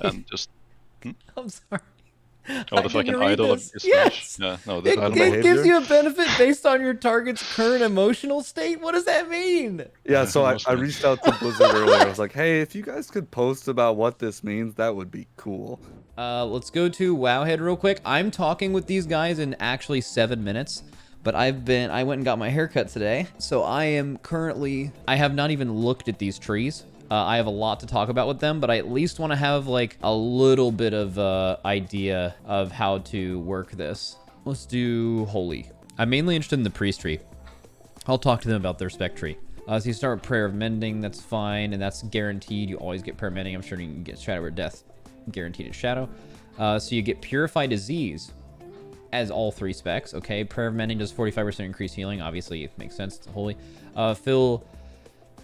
and just I'm sorry. oh, I the didn't fucking read idol of this. your Smash. Yes. Yeah, no, this It, idol it mode. gives Behavior. you a benefit based on your target's current emotional state. What does that mean? Yeah, so I Mostly. reached out to Blizzard earlier. I was like, hey, if you guys could post about what this means, that would be cool. Let's go to Wowhead real quick. I'm talking with these guys in actually 7 minutes, but I went and got my haircut today. So I have not even looked at these trees. I have a lot to talk about with them, but I at least want to have like a little bit of idea of how to work this. Let's do Holy. I'm mainly interested in the priest tree. I'll talk to them about their spec tree. So you start with Prayer of Mending, that's fine, and that's guaranteed. You always get Prayer of Mending. I'm sure you can get Shadow or Death guaranteed in Shadow. So you get Purify Disease as all 3 specs, okay? Prayer of Mending does 45% increased healing. Obviously, it makes sense. It's holy.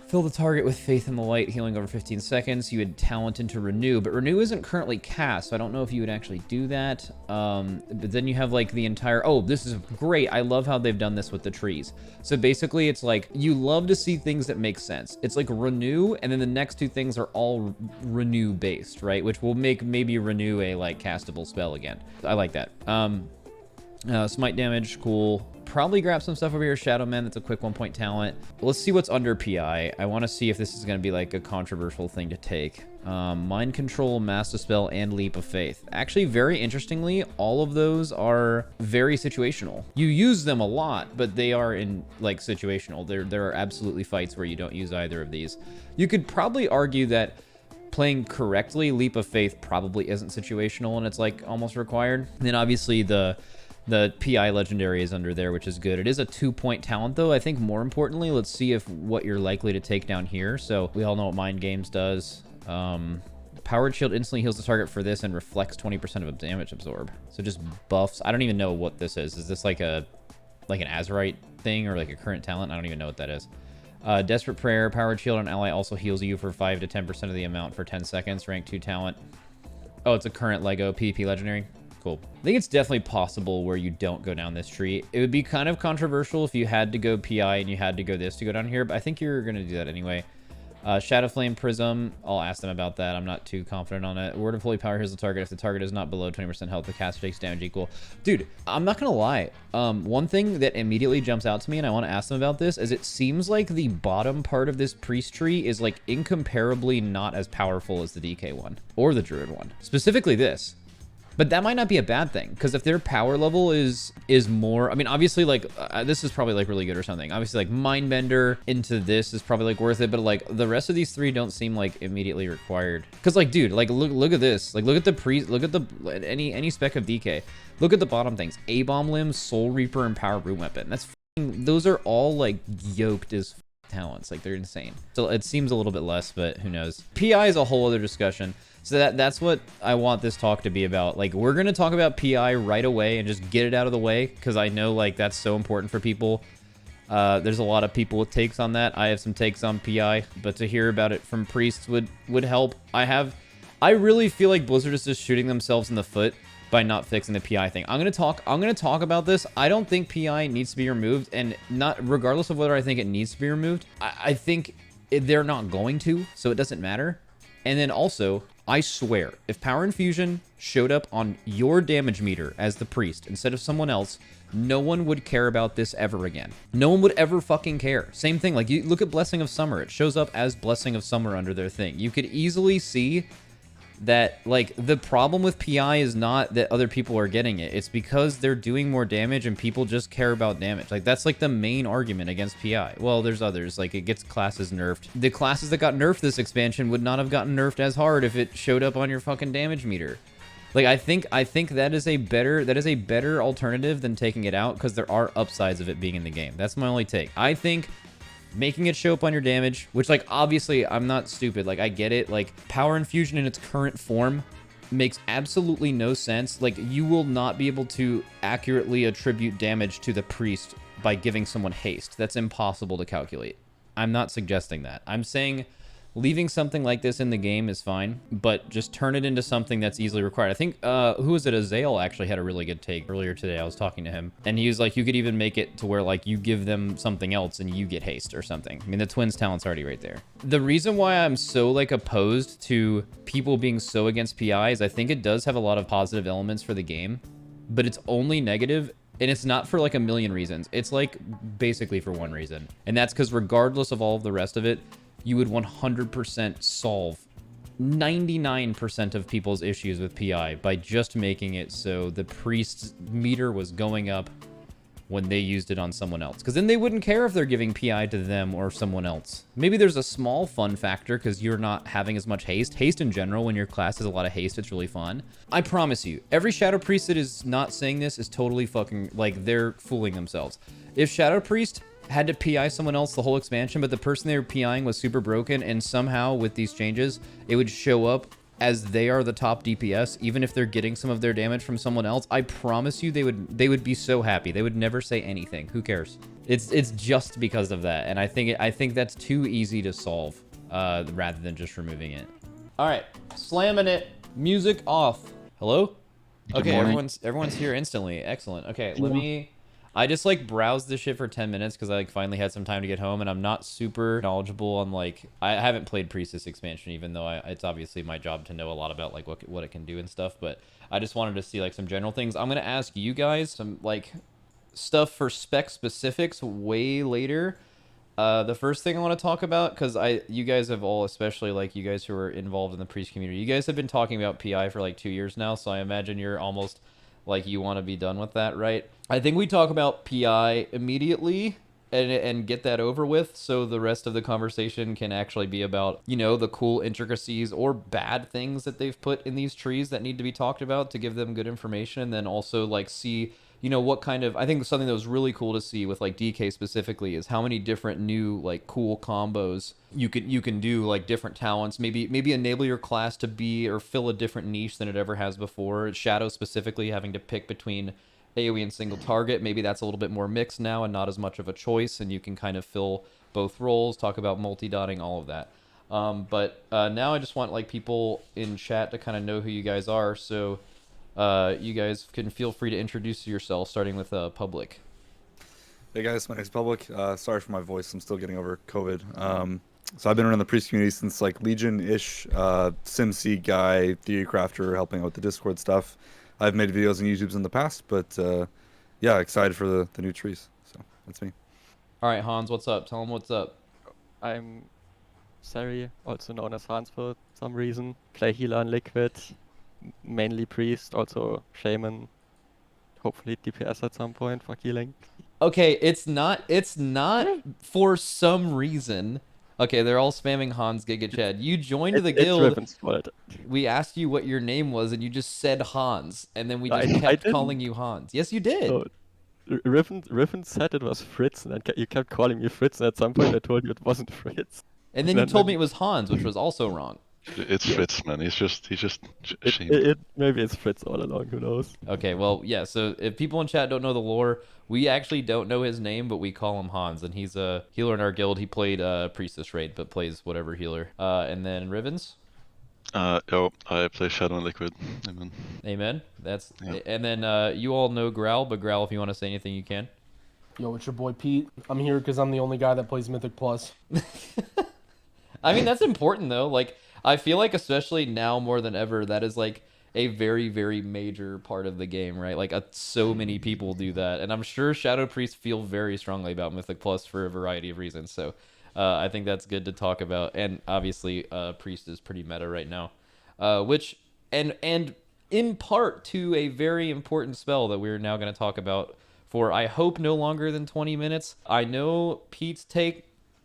Fill the target with Faith in the Light, healing over 15 seconds. You would talent into Renew, but Renew isn't currently cast, so I don't know if you would actually do that. But then you have like the entire... Oh, this is great. I love how they've done this with the trees. So basically, it's like you love to see things that make sense. It's like Renew, and then the next 2 things are all Renew based, right? Which will make maybe Renew a like castable spell again. I like that. Smite damage, cool. Probably grab some stuff over here. Shadow Man, that's a quick 1-point talent. Let's see what's under PI. I want to see if this is going to be like a controversial thing to take. Mind Control, Mass Dispel, and Leap of Faith. Actually, very interestingly, all of those are very situational. You use them a lot, but they are in like situational. There are absolutely fights where you don't use either of these. You could probably argue that playing correctly, Leap of Faith probably isn't situational and it's like almost required. And then obviously the PI legendary is under there, which is good. It is a 2-point talent, though. I think more importantly, let's see if what you're likely to take down here. So we all know what Mind Games does. Powered Shield instantly heals the target for this and reflects 20% of damage absorb. So just buffs. I don't even know what this is. Is this like an Azerite thing or like a current talent? I don't even know what that is. Desperate Prayer. Powered Shield on ally also heals you for 5 to 10% of the amount for 10 seconds. Rank 2 talent. Oh, it's a current Lego PvP legendary. Cool. I think it's definitely possible where you don't go down this tree. It would be kind of controversial if you had to go PI and you had to go this to go down here, but I think you're going to do that anyway. Shadow Flame Prism, I'll ask them about that. I'm not too confident on it. Word of Holy Power heals the target. If the target is not below 20% health, the caster takes damage equal. Dude, I'm not going to lie. One thing that immediately jumps out to me, and I want to ask them about this, is it seems like the bottom part of this priest tree is like incomparably not as powerful as the DK one or the Druid one. Specifically this. But that might not be a bad thing, because if their power level is more, I mean, obviously, like, this is probably, like, really good or something. Obviously, like, Mindbender into this is probably, like, worth it, but, like, the rest of these 3 don't seem, like, immediately required. Because, like, dude, like, look at this. Like, look at the look at the, any spec of DK. Look at the bottom things. A-Bomb Limb, Soul Reaper, and Power Root Weapon. Those are all, like, yoked as talents. Like, they're insane. So it seems a little bit less, but who knows. PI is a whole other discussion. So that's what I want this talk to be about. Like, we're going to talk about PI right away and just get it out of the way, because I know, like, that's so important for people. There's a lot of people with takes on that. I have some takes on PI, but to hear about it from priests would help. I really feel like Blizzard is just shooting themselves in the foot by not fixing the PI thing. I'm gonna talk about this. I don't think PI needs to be removed, and not regardless of whether I think it needs to be removed. I think they're not going to, so it doesn't matter. And then also, I swear, if Power Infusion showed up on your damage meter as the priest instead of someone else, no one would care about this ever again. No one would ever fucking care. Same thing, like, you look at Blessing of Summer. It shows up as Blessing of Summer under their thing. You could easily see that, like, the problem with PI is not that other people are getting it. It's because they're doing more damage and people just care about damage. Like, that's, like, the main argument against PI. Well, there's others. Like, it gets classes nerfed. The classes that got nerfed this expansion would not have gotten nerfed as hard if it showed up on your fucking damage meter. Like, I think that is a better alternative than taking it out, because there are upsides of it being in the game. That's my only take. I think making it show up on your damage, which, like, obviously I'm not stupid, like, I get it, like, Power Infusion in its current form makes absolutely no sense. Like, you will not be able to accurately attribute damage to the priest by giving someone haste. That's impossible to calculate. I'm not suggesting that. I'm saying leaving something like this in the game is fine, but just turn it into something that's easily required. I think, who was it? Azale actually had a really good take earlier today. I was talking to him, and he was like, you could even make it to where like you give them something else and you get haste or something. I mean, the twins talent's already right there. The reason why I'm so like opposed to people being so against PI is I think it does have a lot of positive elements for the game, but it's only negative. And it's not for like a million reasons. It's like basically for one reason. And that's because regardless of all of the rest of it, you would 100% solve 99% of people's issues with PI by just making it so the priest's meter was going up when they used it on someone else. Because then they wouldn't care if they're giving PI to them or someone else. Maybe there's a small fun factor because you're not having as much haste. Haste in general, when your class has a lot of haste, it's really fun. I promise you, every Shadow Priest that is not saying this is totally fucking, like, they're fooling themselves. If Shadow Priest had to PI someone else the whole expansion, but the person they were PIing was super broken, and somehow with these changes, it would show up as they are the top DPS, even if they're getting some of their damage from someone else, I promise you they would be so happy. They would never say anything. Who cares? It's just because of that, and I think that's too easy to solve, rather than just removing it. All right, slamming it. Music off. Hello? Okay, everyone's here instantly. Excellent. Okay, I just like browsed this shit for 10 minutes because I like finally had some time to get home, and I'm not super knowledgeable on like, I haven't played Priestess expansion, even though it's obviously my job to know a lot about like what it can do and stuff, but I just wanted to see like some general things. I'm going to ask you guys some like stuff for spec specifics way later. The first thing I want to talk about, because you guys have all, especially like you guys who are involved in the Priest community, you guys have been talking about PI for like 2 years now, so I imagine you're almost like you want to be done with that, right? I think we talk about PI immediately and get that over with, so the rest of the conversation can actually be about, you know, the cool intricacies or bad things that they've put in these trees that need to be talked about to give them good information, and then also like see, you know, what kind of, I think something that was really cool to see with like DK specifically is how many different new like cool combos you can do, like different talents, maybe enable your class to be or fill a different niche than it ever has before. Shadow specifically having to pick between AoE and single target, maybe that's a little bit more mixed now and not as much of a choice, and you can kind of fill both roles, talk about multi-dotting, all of that. But now I just want like people in chat to kind of know who you guys are, so you guys can feel free to introduce yourself, starting with Publik. Hey guys, my name's Publik. Sorry for my voice, I'm still getting over COVID. So I've been around the Priest community since like Legion-ish, SimC guy, Theory Crafter, helping out with the Discord stuff. I've made videos on YouTubes in the past, but yeah, excited for the new trees. So that's me. All right, Hans, what's up? Tell them what's up. I'm Ceredes, also known as Hans for some reason. Play healer and liquid, mainly priest, also shaman. Hopefully DPS at some point for healing. Okay, it's not for some reason. Okay, they're all spamming Hans Giga Chad. You joined the guild. Rivenz fault. We asked you what your name was, and you just said Hans, and then we just kept calling you Hans. Yes, you did. No, Rivenz said it was Fritz, and then you kept calling me Fritz, and at some point I told you it wasn't Fritz. And then you told me it was Hans, which was also wrong. It's Fritz, man. He's just ashamed. Maybe it's Fritz all along. Who knows? Okay, well, yeah. So if people in chat don't know the lore, we actually don't know his name, but we call him Hans, and he's a healer in our guild. He played Priestess raid, but plays whatever healer. And then Rivenz. Yo, I play Shadow and Liquid. Amen. Amen. That's Yeah. And then you all know Growl, but Growl, if you want to say anything, you can. Yo, it's your boy Pete. I'm here because I'm the only guy that plays Mythic Plus. I mean, that's important though. Like, I feel like especially now more than ever, that is like a very, very major part of the game, right? Like, so many people do that, and I'm sure Shadow Priests feel very strongly about Mythic Plus for a variety of reasons. So, I think that's good to talk about. And obviously, Priest is pretty meta right now, which and in part to a very important spell that we're now going to talk about for, I hope, no longer than 20 minutes. I know Pete's take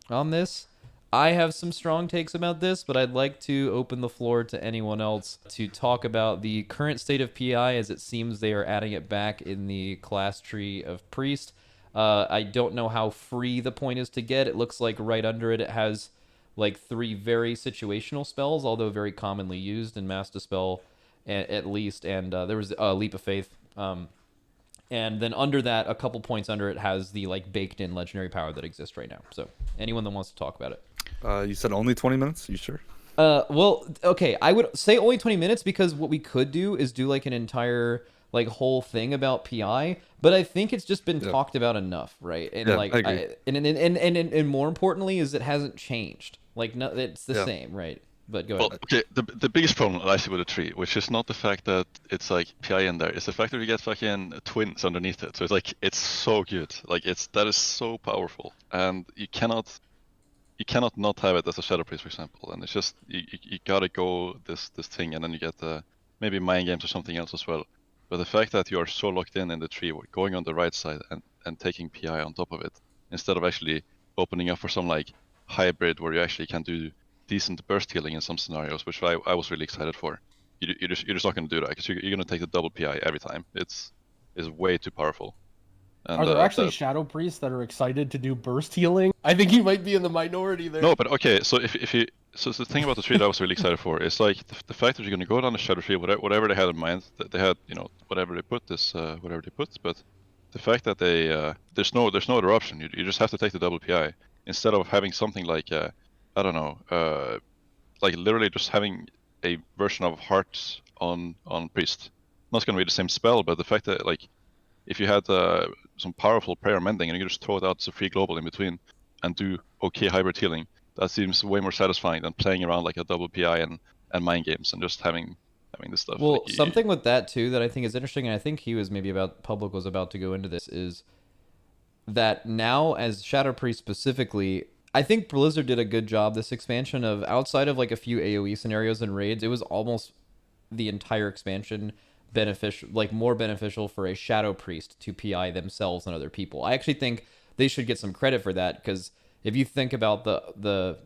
on this. I have some strong takes about this, but I'd like to open the floor to anyone else to talk about the current state of PI, as it seems they are adding it back in the class tree of Priest. I don't know how free the point is to get. It looks like right under it has like 3 very situational spells, although very commonly used in Mass Dispel at least, and there was a Leap of Faith. And then under that, a couple points under it has the like baked in legendary power that exists right now. So anyone that wants to talk about it. You said only 20 minutes? You sure? Well, okay, I would say only 20 minutes because what we could do is do like an entire like whole thing about PI, but I think it's just been talked about enough, right? And Yeah, like I agree. and more importantly is it hasn't changed. Like no, it's the Yeah. same, right? But go Well, ahead. okay, the biggest problem I see with the tree, which is not the fact that it's like PI in there, it's the fact that you get fucking twins underneath it. So it's like it's so good. Like that is so powerful. And you cannot not have it as a Shadow Priest, for example. And it's just you gotta go this thing, and then you get maybe mind games or something else as well. But the fact that you are so locked in the tree, going on the right side and taking PI on top of it, instead of actually opening up for some like hybrid where you actually can do decent burst healing in some scenarios, which I was really excited for. You're just not going to do that because you're going to take the double PI every time. It's way too powerful. And, Are there actually Shadow Priests that are excited to do burst healing? I think you might be in the minority there. No, but okay. So if you so the thing about the tree that I was really excited for is like the fact that you're going to go down the Shadow tree, whatever they had in mind, that they had whatever they put, but the fact that they there's no other option. You just have to take the double PI instead of having something like I don't know, like literally just having a version of Hearts on Priest. Not going to be the same spell, but the fact that like if you had some powerful prayer mending and you just throw it out as a free global in between and do okay hybrid healing, that seems way more satisfying than playing around like a double PI and mind games and just having this stuff. Well, like, something with that too that I think is interesting, and I think he was maybe Public was about to go into this, is that now as Shadow Priest specifically, I think Blizzard did a good job this expansion of outside of like a few AoE scenarios and raids, it was almost the entire expansion beneficial, like more beneficial for a Shadow Priest to PI themselves than other people. I actually think they should get some credit for that, because if you think about the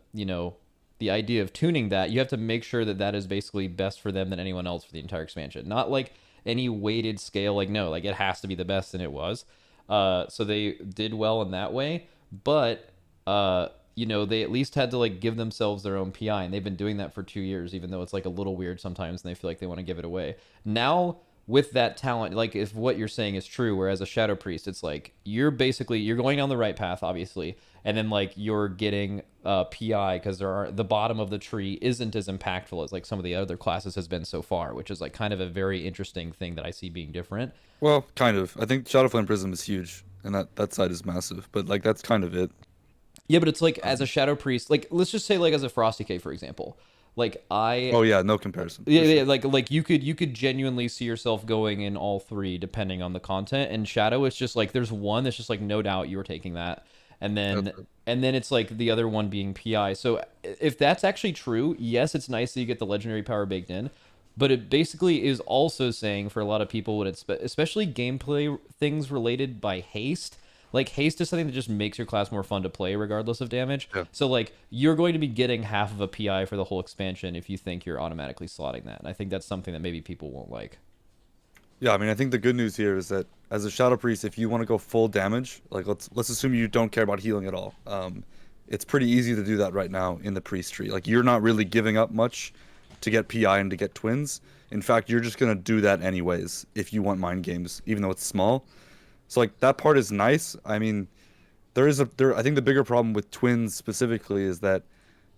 the idea of tuning that, you have to make sure that that is basically best for them than anyone else for the entire expansion. Not like any weighted scale, like no, like it has to be the best, and it was. So they did well in that way, but they at least had to like give themselves their own PI, and they've been doing that for 2 years, even though it's like a little weird sometimes and they feel like they want to give it away. Now with that talent, like if what you're saying is true, whereas a Shadow Priest, it's like you're going down the right path, obviously, and then like you're getting PI because the bottom of the tree isn't as impactful as like some of the other classes has been so far, which is like kind of a very interesting thing that I see being different. Well, kind of. I think Shadowflame Prism is huge, and that side is massive. But like that's kind of it. Yeah, but it's like as a Shadow Priest, like let's just say like as a Frosty K, for example, like Oh yeah, no comparison. yeah, for sure. yeah, like you could genuinely see yourself going in all three depending on the content. And Shadow, it's just like there's one that's just like no doubt you were taking that, and then it's like the other one being PI. So if that's actually true, yes, it's nice that you get the legendary power baked in, but it basically is also saying for a lot of people when it's especially gameplay things related by haste. Like haste is something that just makes your class more fun to play regardless of damage. Yeah. So like you're going to be getting half of a PI for the whole expansion if you think you're automatically slotting that. And I think that's something that maybe people won't like. Yeah, I mean, I think the good news here is that as a Shadow Priest, if you want to go full damage, like let's assume you don't care about healing at all. It's pretty easy to do that right now in the Priest tree. Like you're not really giving up much to get PI and to get twins. In fact, you're just gonna do that anyways if you want mind games, even though it's small. So like that part is nice. I mean, I think the bigger problem with twins specifically is that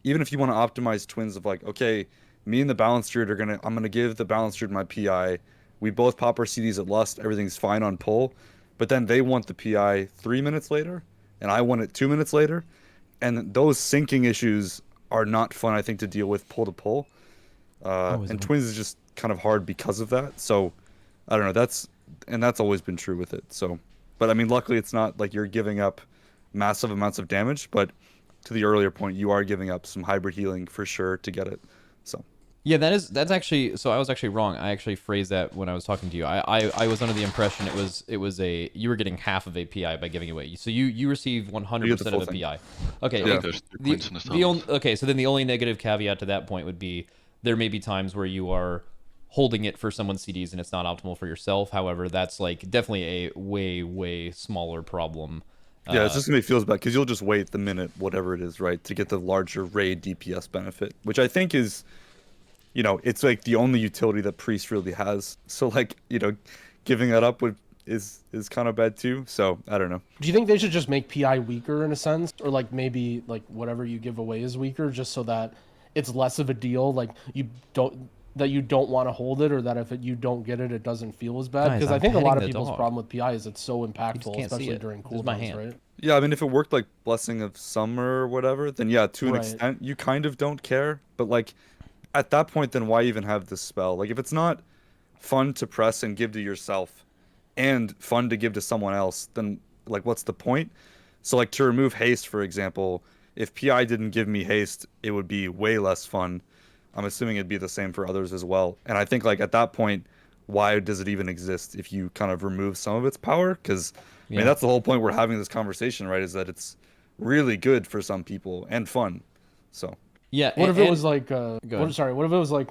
even if you want to optimize twins of like, okay, me and the balanced druid I'm gonna give the balanced druid my PI. We both pop our CDs at Lust, everything's fine on pull, but then they want the PI 3 minutes later, and I want it 2 minutes later, and those syncing issues are not fun, I think, to deal with pull to pull. And twins is just kind of hard because of that. So I don't know. That's always been true with it. So, but I mean, luckily it's not like you're giving up massive amounts of damage, but to the earlier point, you are giving up some hybrid healing for sure to get it. So. Yeah, that's actually, so I was actually wrong. I actually phrased that when I was talking to you. I was under the impression you were getting half of a PI by giving away. So you receive 100% of a PI. Okay. Yeah. There's 3 points in this Okay, so then the only negative caveat to that point would be there may be times where you are holding it for someone's CDs and it's not optimal for yourself. However, that's like definitely a way smaller problem. Yeah, it's just gonna be feels bad because you'll just wait the minute, whatever it is, right, to get the larger raid DPS benefit, which I think is, it's like the only utility that Priest really has. So like, giving that up would is kind of bad too. So I don't know. Do you think they should just make PI weaker in a sense, or like maybe like whatever you give away is weaker, just so that it's less of a deal? Like you don't want to hold it, or that if you don't get it, it doesn't feel as bad. Guys, Because I'm I think a petting lot of the people's dog. problem with PI is it's so impactful, can't see especially it. during This is my cooldowns, hand. right? Yeah, I mean, if it worked like Blessing of Summer or whatever, then yeah, to an Right. extent, you kind of don't care. But like, at that point, then why even have this spell? Like, if it's not fun to press and give to yourself, and fun to give to someone else, then like, what's the point? So like, to remove haste, for example, if PI didn't give me haste, it would be way less fun. I'm assuming it'd be the same for others as well. And I think like at that point, why does it even exist if you kind of remove some of its power? Because I mean, that's the whole point we're having this conversation, right? Is that it's really good for some people and fun. So Yeah. What if it was like ahead. what if it was like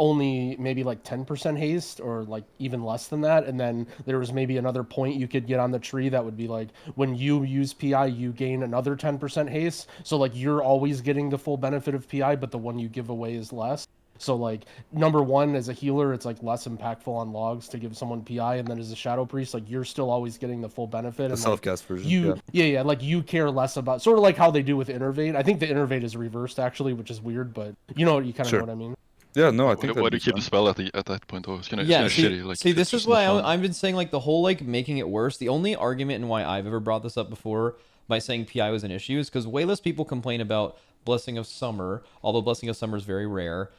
only maybe like 10% haste, or like even less than that, and then there was maybe another point you could get on the tree that would be like when you use PI you gain another 10% haste, so like you're always getting the full benefit of PI, but the one you give away is less. So like number one, as a healer, it's like less impactful on logs to give someone PI, and then as a shadow priest, like you're still always getting the full benefit. the And like, self-cast version. you yeah, like you care less about, sort of like how they do with Innervate. I think the Innervate is reversed actually, which is weird, but you kind of Sure. know what I mean. Yeah, no, I think Why that'd do be you keep the fun. spell at that point? Though it's gonna Yeah, shitty. Like, see, it's this is just why not fun. I've been saying like the whole like making it worse. The only argument and why I've ever brought this up before by saying PI was an issue is because way less people complain about Blessing of Summer, although Blessing of Summer is very rare.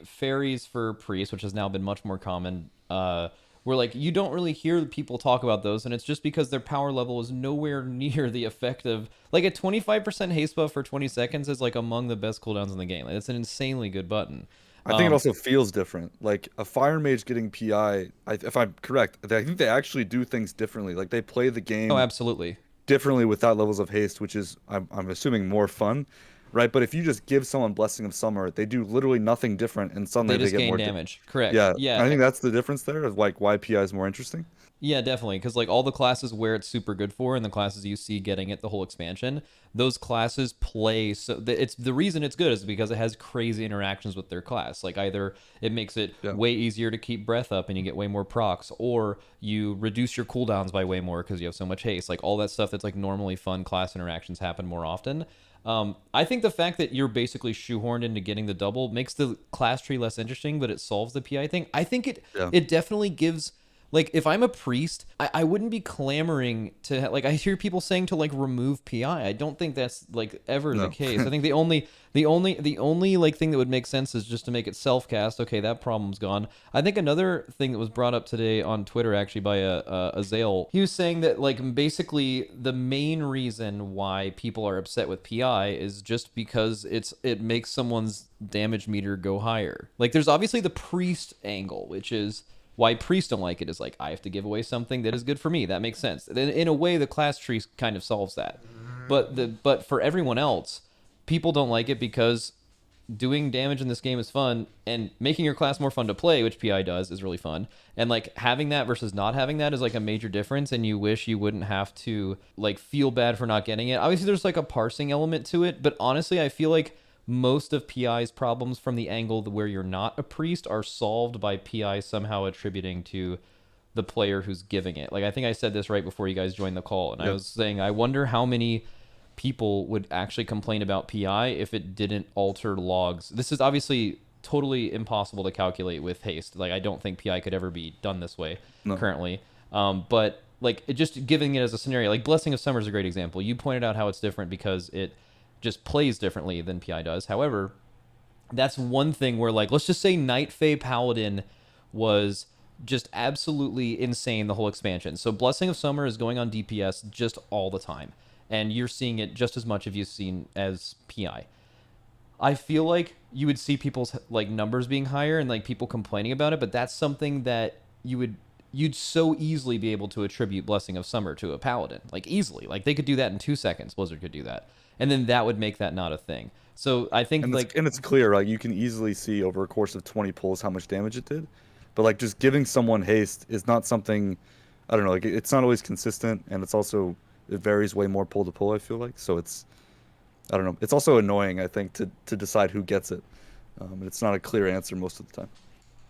Fairies for Priest, which has now been much more common. Where like you don't really hear people talk about those, and it's just because their power level is nowhere near the effect of like a 25% haste buff for 20 seconds is like among the best cooldowns in the game. Like, it's an insanely good button. I think it also feels different. Like a fire mage getting PI, if I'm correct, I think they actually do things differently. Like they play the game Oh, absolutely. differently without levels of haste, which is I'm assuming more fun, right? But if you just give someone Blessing of Summer, they do literally nothing different, and suddenly They just get gain more damage. Correct. Yeah, Yeah. I think that's the difference there of like why PI is more interesting. Yeah, definitely. Because like all the classes where it's super good for, and the classes you see getting it the whole expansion, those classes play. So it's the reason it's good is because it has crazy interactions with their class. Like either it makes it way easier to keep breath up and you get way more procs, or you reduce your cooldowns by way more because you have so much haste. Like all that stuff that's like normally fun class interactions happen more often. I think the fact that you're basically shoehorned into getting the double makes the class tree less interesting, but it solves the PI thing. I think it definitely gives. Like, if I'm a priest, I wouldn't be clamoring to, like, I hear people saying to, like, remove PI. I don't think that's, like, ever the case. I think the only, like, thing that would make sense is just to make it self-cast. Okay, that problem's gone. I think another thing that was brought up today on Twitter, actually, by a Zale, he was saying that, like, basically the main reason why people are upset with PI is just because it makes someone's damage meter go higher. Like, there's obviously the priest angle, which is... why priests don't like it is like, I have to give away something that is good for me. That makes sense. In a way, the class tree kind of solves that. But for everyone else, people don't like it because doing damage in this game is fun, and making your class more fun to play, which PI does, is really fun. And like having that versus not having that is like a major difference, and you wish you wouldn't have to like feel bad for not getting it. Obviously, there's like a parsing element to it, but honestly, I feel like most of PI's problems from the angle where you're not a priest are solved by PI somehow attributing to the player who's giving it. Like, I think I said this right before you guys joined the call, and I was saying, I wonder how many people would actually complain about PI if it didn't alter logs. This is obviously totally impossible to calculate with haste. Like, I don't think PI could ever be done this way currently. But like, just giving it as a scenario, like Blessing of Summer is a great example. You pointed out how it's different because it just plays differently than PI does. However, that's one thing where, like, let's just say Night Fae Paladin was just absolutely insane the whole expansion. So Blessing of Summer is going on DPS just all the time, and you're seeing it just as much as you've seen as PI. I feel like you would see people's like numbers being higher and like people complaining about it, but that's something that you'd so easily be able to attribute Blessing of Summer to a Paladin, like easily. Like they could do that in 2 seconds. Blizzard could do that. And then that would make that not a thing. So I think and like... and it's clear, like you can easily see over a course of 20 pulls how much damage it did. But like just giving someone haste is not something, I don't know, like it's not always consistent, and it's also, it varies way more pull to pull, I feel like. So it's, I don't know. It's also annoying, I think, to decide who gets it. It's not a clear answer most of the time.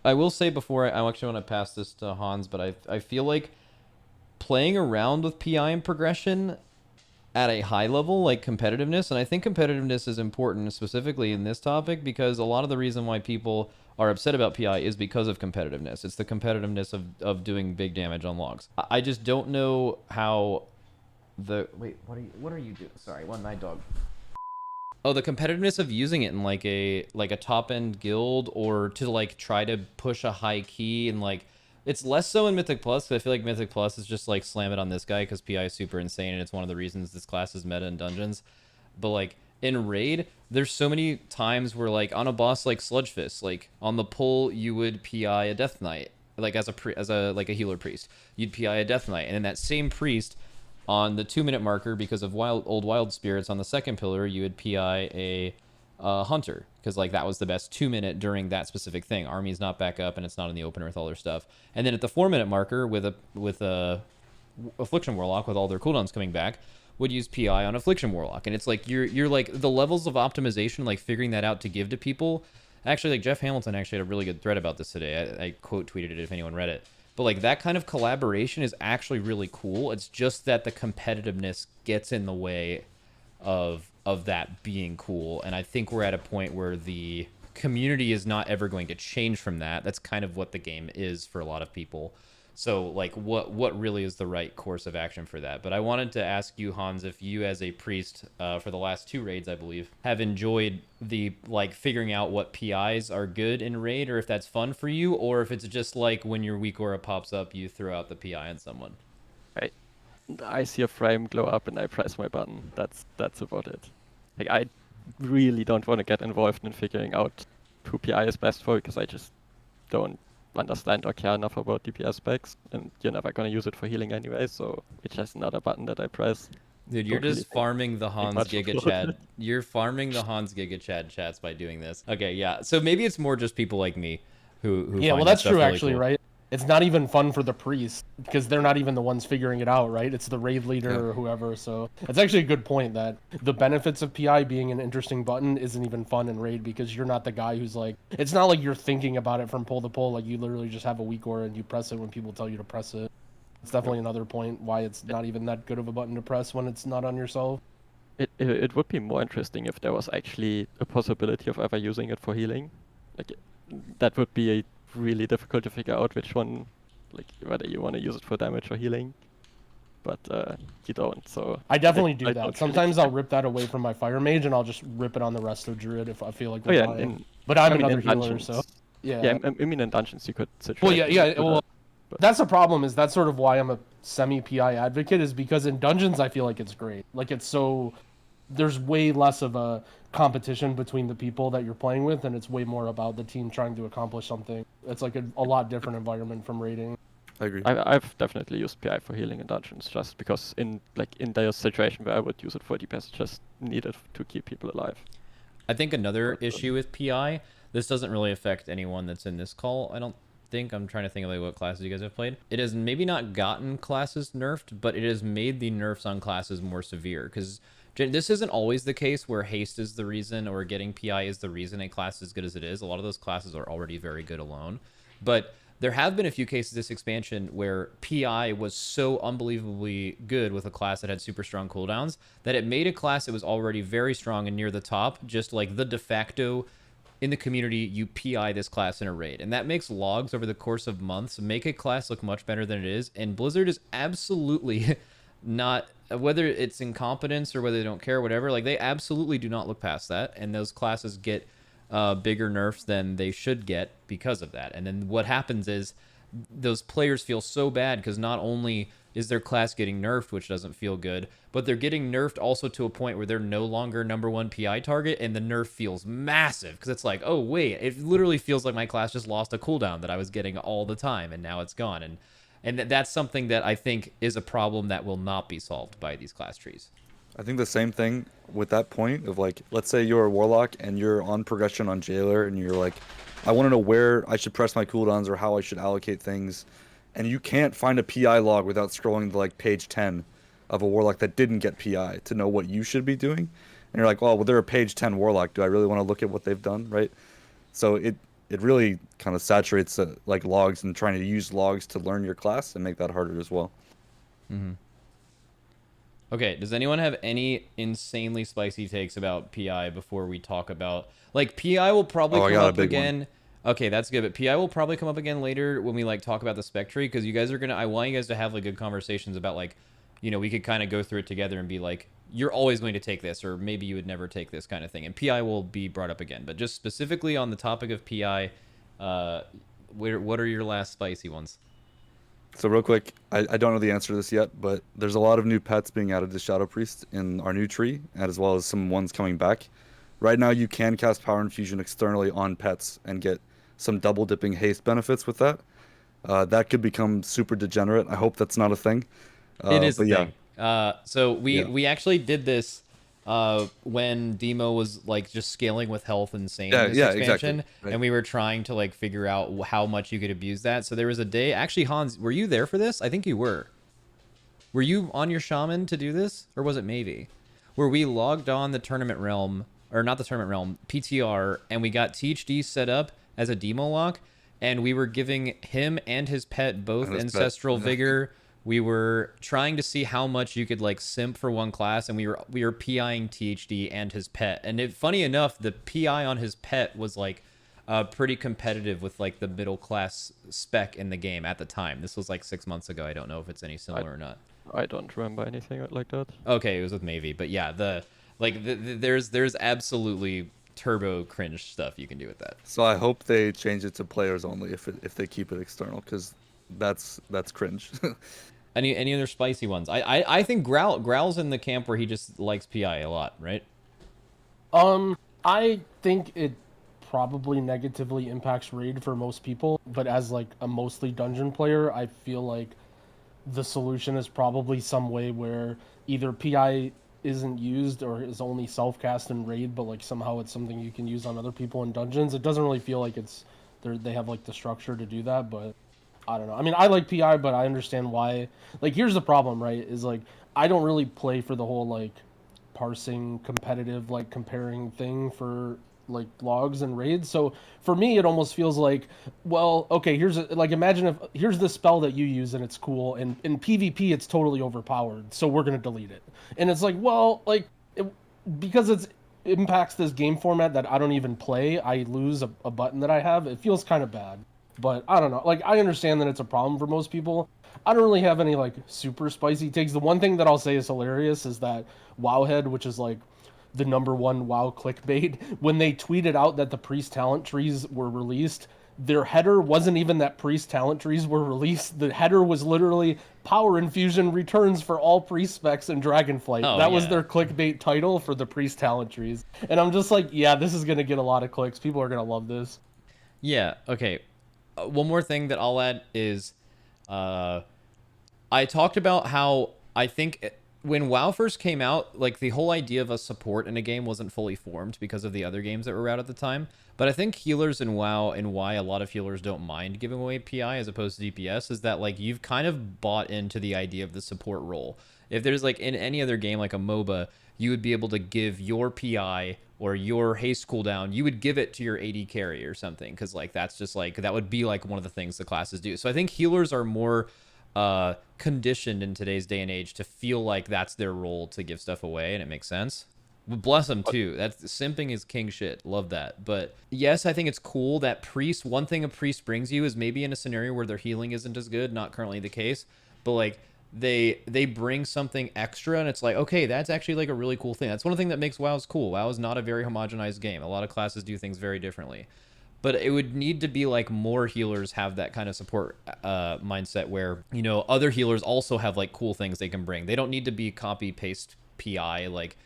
I will say before, I actually want to pass this to Hans, but I feel like playing around with PI and progression at a high level, like competitiveness. And I think competitiveness is important specifically in this topic because a lot of the reason why people are upset about PI is because of competitiveness. It's the competitiveness of doing big damage on logs. I just don't know how the... Wait, what are you doing? Sorry, one night dog. Oh, the competitiveness of using it in like a top end guild or to like try to push a high key and like it's less so in Mythic Plus because I feel like Mythic Plus is just like slam it on this guy because PI is super insane and it's one of the reasons this class is meta in dungeons. But like in raid, there's so many times where like on a boss like Sludge Fist, like on the pull you would PI a Death Knight like as a healer priest, you'd PI a Death Knight, and then that same priest on the 2-minute marker because of old wild spirits on the second pillar you would PI a hunter because like that was the best 2-minute during that specific thing. Army's not back up and it's not in the opener with all their stuff. And then at the 4-minute marker with a Affliction Warlock with all their cooldowns coming back would use PI on Affliction Warlock. And it's like you're like the levels of optimization, like figuring that out to give to people. Actually, like Jeff Hamilton actually had a really good thread about this today. I quote tweeted it if anyone read it. But like that kind of collaboration is actually really cool. It's just that the competitiveness gets in the way of that being cool. And I think we're at a point where the community is not ever going to change from that. That's kind of what the game is for a lot of people. So like what really is the right course of action for that? But I wanted to ask you, Hans, if you as a priest for the last 2 raids, I believe, have enjoyed the like figuring out what PIs are good in raid, or if that's fun for you, or if it's just like when your weak aura pops up, you throw out the PI on someone. I see a frame glow up and I press my button. That's about it. Like I really don't want to get involved in figuring out who PI is best for because I just don't understand or care enough about DPS specs, and you're never gonna use it for healing anyway, so it's just another button that I press. Dude, you're Don't just really farming the Hans much Giga of Chad. it. You're farming the Hans Giga Chad chats by doing this. Okay, yeah. So maybe it's more just people like me who Yeah, find well, that that's stuff true, really actually, cool. right? It's not even fun for the priest because they're not even the ones figuring it out, right? It's the raid leader or whoever. So it's actually a good point that the benefits of PI being an interesting button isn't even fun in raid because you're not the guy who's like, it's not like you're thinking about it from pull to pull. Like you literally just have a weak aura and you press it when people tell you to press it. It's definitely another point why it's not even that good of a button to press when it's not on yourself. It would be more interesting if there was actually a possibility of ever using it for healing. Like that would be really difficult to figure out which one, like whether you want to use it for damage or healing. But you don't, so I definitely do I that. don't Sometimes really I'll rip that away from my fire mage and I'll just rip it on the rest of druid if I feel like Oh yeah, relying. But I'm I mean, another in healer, dungeons. so yeah. Yeah, I mean in dungeons you could situate. Well, yeah. Well, but that's the problem. Is that's sort of why I'm a semi-PI advocate. Is because in dungeons I feel like it's great. Like it's so there's way less of a competition between the people that you're playing with, and it's way more about the team trying to accomplish something. It's like a lot different environment from raiding. I agree. I've definitely used PI for healing in dungeons just because in the situation where I would use it for DPS, it's just needed to keep people alive. I think another issue with PI, this doesn't really affect anyone that's in this call, I don't think. I'm trying to think of like what classes you guys have played. It has maybe not gotten classes nerfed, but it has made the nerfs on classes more severe because this isn't always the case where haste is the reason or getting PI is the reason a class is as good as it is. A lot of those classes are already very good alone. But there have been a few cases this expansion where PI was so unbelievably good with a class that had super strong cooldowns that it made a class that was already very strong and near the top, just like the de facto in the community, you PI this class in a raid. And that makes logs over the course of months make a class look much better than it is. And Blizzard is absolutely not, whether it's incompetence or whether they don't care or whatever, like they absolutely do not look past that. And those classes get bigger nerfs than they should get because of that. And then what happens is those players feel so bad because not only is their class getting nerfed, which doesn't feel good, but they're getting nerfed also to a point where they're no longer #1 PI target, and the nerf feels massive because it's like, oh wait, it literally feels like my class just lost a cooldown that I was getting all the time, and now it's gone. And that's something that I think is a problem that will not be solved by these class trees. I think the same thing with that point of like, let's say you're a warlock and you're on progression on jailer and you're like, I want to know where I should press my cooldowns or how I should allocate things, and you can't find a PI log without scrolling to like page 10 of a warlock that didn't get PI to know what you should be doing. And you're like, well, they're a page 10 warlock. Do I really want to look at what they've done, right? So it really kind of saturates like logs and trying to use logs to learn your class and make that harder as well. Okay, does anyone have any insanely spicy takes about PI before we talk about... Like, PI will probably come up again... Okay, that's good, but PI will probably come up again later when we, like, talk about the spec tree, because you guys are gonna... I want you guys to have, like, good conversations about, like, you know, we could kind of go through it together and be like, you're always going to take this, or maybe you would never take this kind of thing. And PI will be brought up again. But just specifically on the topic of PI, what are your last spicy ones? So real quick, I don't know the answer to this yet, but there's a lot of new pets being added to Shadow Priest in our new tree, and as well as some ones coming back. Right now, you can cast Power Infusion externally on pets and get some double dipping haste benefits with that. That could become super degenerate. I hope that's not a thing. It is a yeah. thing. So we actually did this when Demo was like just scaling with health insane in this expansion, exactly. Right. and we were trying to like figure out how much you could abuse that. So there was a day, actually, Hans, were you there for this? I think you were. Were you on your shaman to do this, or was it maybe where we logged on the tournament realm, or not the tournament realm, PTR, and we got THD set up as a Demo lock, and we were giving him and his pet both ancestral vigor. We were trying to see how much you could like simp for one class, and we were PIing THD and his pet. And funny enough, the PI on his pet was like pretty competitive with like the middle class spec in the game at the time. This was like 6 months ago. I don't know if it's any similar or not. I don't remember anything like that. Okay, it was with Mavie, but yeah, there's absolutely turbo cringe stuff you can do with that. So I hope they change it to players only if they keep it external, because that's cringe. Any other spicy ones? I think Growl's in the camp where he just likes PI a lot, right? I think it probably negatively impacts raid for most people, but as like a mostly dungeon player, I feel like the solution is probably some way where either PI isn't used or is only self-cast in raid, but like somehow it's something you can use on other people in dungeons. It doesn't really feel like they have like the structure to do that, but I don't know. I mean, I like PI, but I understand why. Like, here's the problem, right? Is like I don't really play for the whole like parsing competitive like comparing thing for like logs and raids. So for me, it almost feels like, well, okay, imagine if here's the spell that you use and it's cool, and in PvP it's totally overpowered, so we're gonna delete it. And it's like, well, like because it impacts this game format that I don't even play, I lose a button that I have. It feels kind of bad. But I don't know. Like, I understand that it's a problem for most people. I don't really have any like super spicy takes. The one thing that I'll say is hilarious is that Wowhead, which is like the #1 WoW clickbait, when they tweeted out that the priest talent trees were released, their header wasn't even that priest talent trees were released. The header was literally Power Infusion returns for all priest specs in Dragonflight. That was their clickbait title for the priest talent trees. And I'm just like, yeah, this is going to get a lot of clicks. People are going to love this. Yeah, okay. One more thing that I'll add is I talked about how I think when WoW first came out, like the whole idea of a support in a game wasn't fully formed because of the other games that were out at the time. But I think healers in WoW, and why a lot of healers don't mind giving away PI as opposed to DPS, is that like you've kind of bought into the idea of the support role. If there's like in any other game like a MOBA, you would be able to give your PI or your haste cooldown, you would give it to your AD carry or something, because like that's just like that would be like one of the things the classes do. So I think healers are more conditioned in today's day and age to feel like that's their role to give stuff away, and it makes sense. Bless them too. That's simping is king shit. Love that. But yes, I think it's cool that priest. One thing a priest brings you is maybe in a scenario where their healing isn't as good. Not currently the case, but like they bring something extra, and it's like, okay, that's actually like a really cool thing. That's one thing that makes WoW's cool. WoW is not a very homogenized game. A lot of classes do things very differently. But it would need to be like more healers have that kind of support mindset where, you know, other healers also have like cool things they can bring. They don't need to be copy paste PI like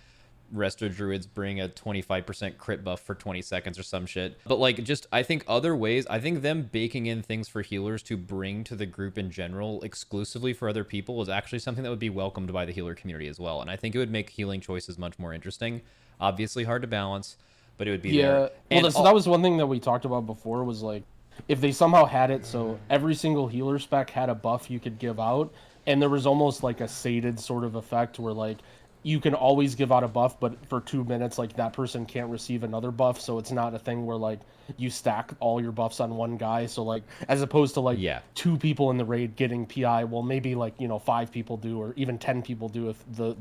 Resto Druids bring a 25% crit buff for 20 seconds or some shit. But like just I think other ways, I think them baking in things for healers to bring to the group in general exclusively for other people is actually something that would be welcomed by the healer community as well. And I think it would make healing choices much more interesting. Obviously hard to balance, but it would be there. Well, so that was one thing that we talked about before, was like if they somehow had it so every single healer spec had a buff you could give out, and there was almost like a sated sort of effect where like you can always give out a buff, but for 2 minutes, like that person can't receive another buff. So it's not a thing where like you stack all your buffs on one guy. So like, as opposed to like Yeah. 2 people in the raid getting PI, well, maybe like, 5 people do, or even 10 people do if the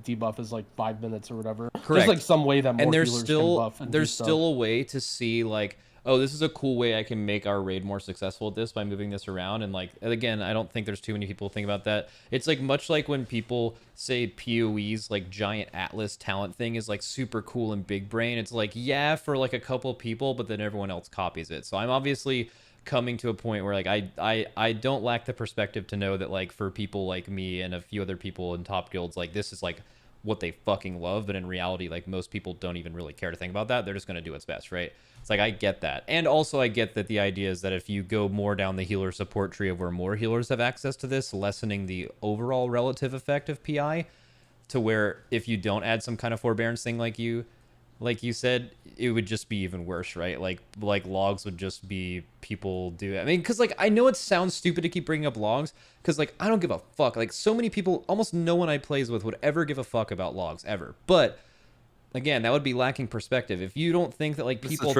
debuff is like 5 minutes or whatever. Correct. There's like some way that more And there's healers still can buff and there's do stuff. still a way to see like, oh, this is a cool way I can make our raid more successful at this by moving this around. And like, again, I don't think there's too many people think about that. It's like much like when people say PoE's like giant Atlas talent thing is like super cool and big brain. It's like, yeah, for like a couple people, but then everyone else copies it. So I'm obviously coming to a point where like I don't lack the perspective to know that like for people like me and a few other people in top guilds, like this is like what they fucking love. But in reality, like most people don't even really care to think about that. They're just going to do what's best, right? It's like, I get that. And also I get that the idea is that if you go more down the healer support tree of where more healers have access to this, lessening the overall relative effect of PI, to where if you don't add some kind of forbearance thing like you said, it would just be even worse, right? Like logs would just be people do it. I mean, because like I know it sounds stupid to keep bringing up logs, because like I don't give a fuck. Like so many people, almost no one I plays with would ever give a fuck about logs ever. But again, that would be lacking perspective. If you don't think that like people,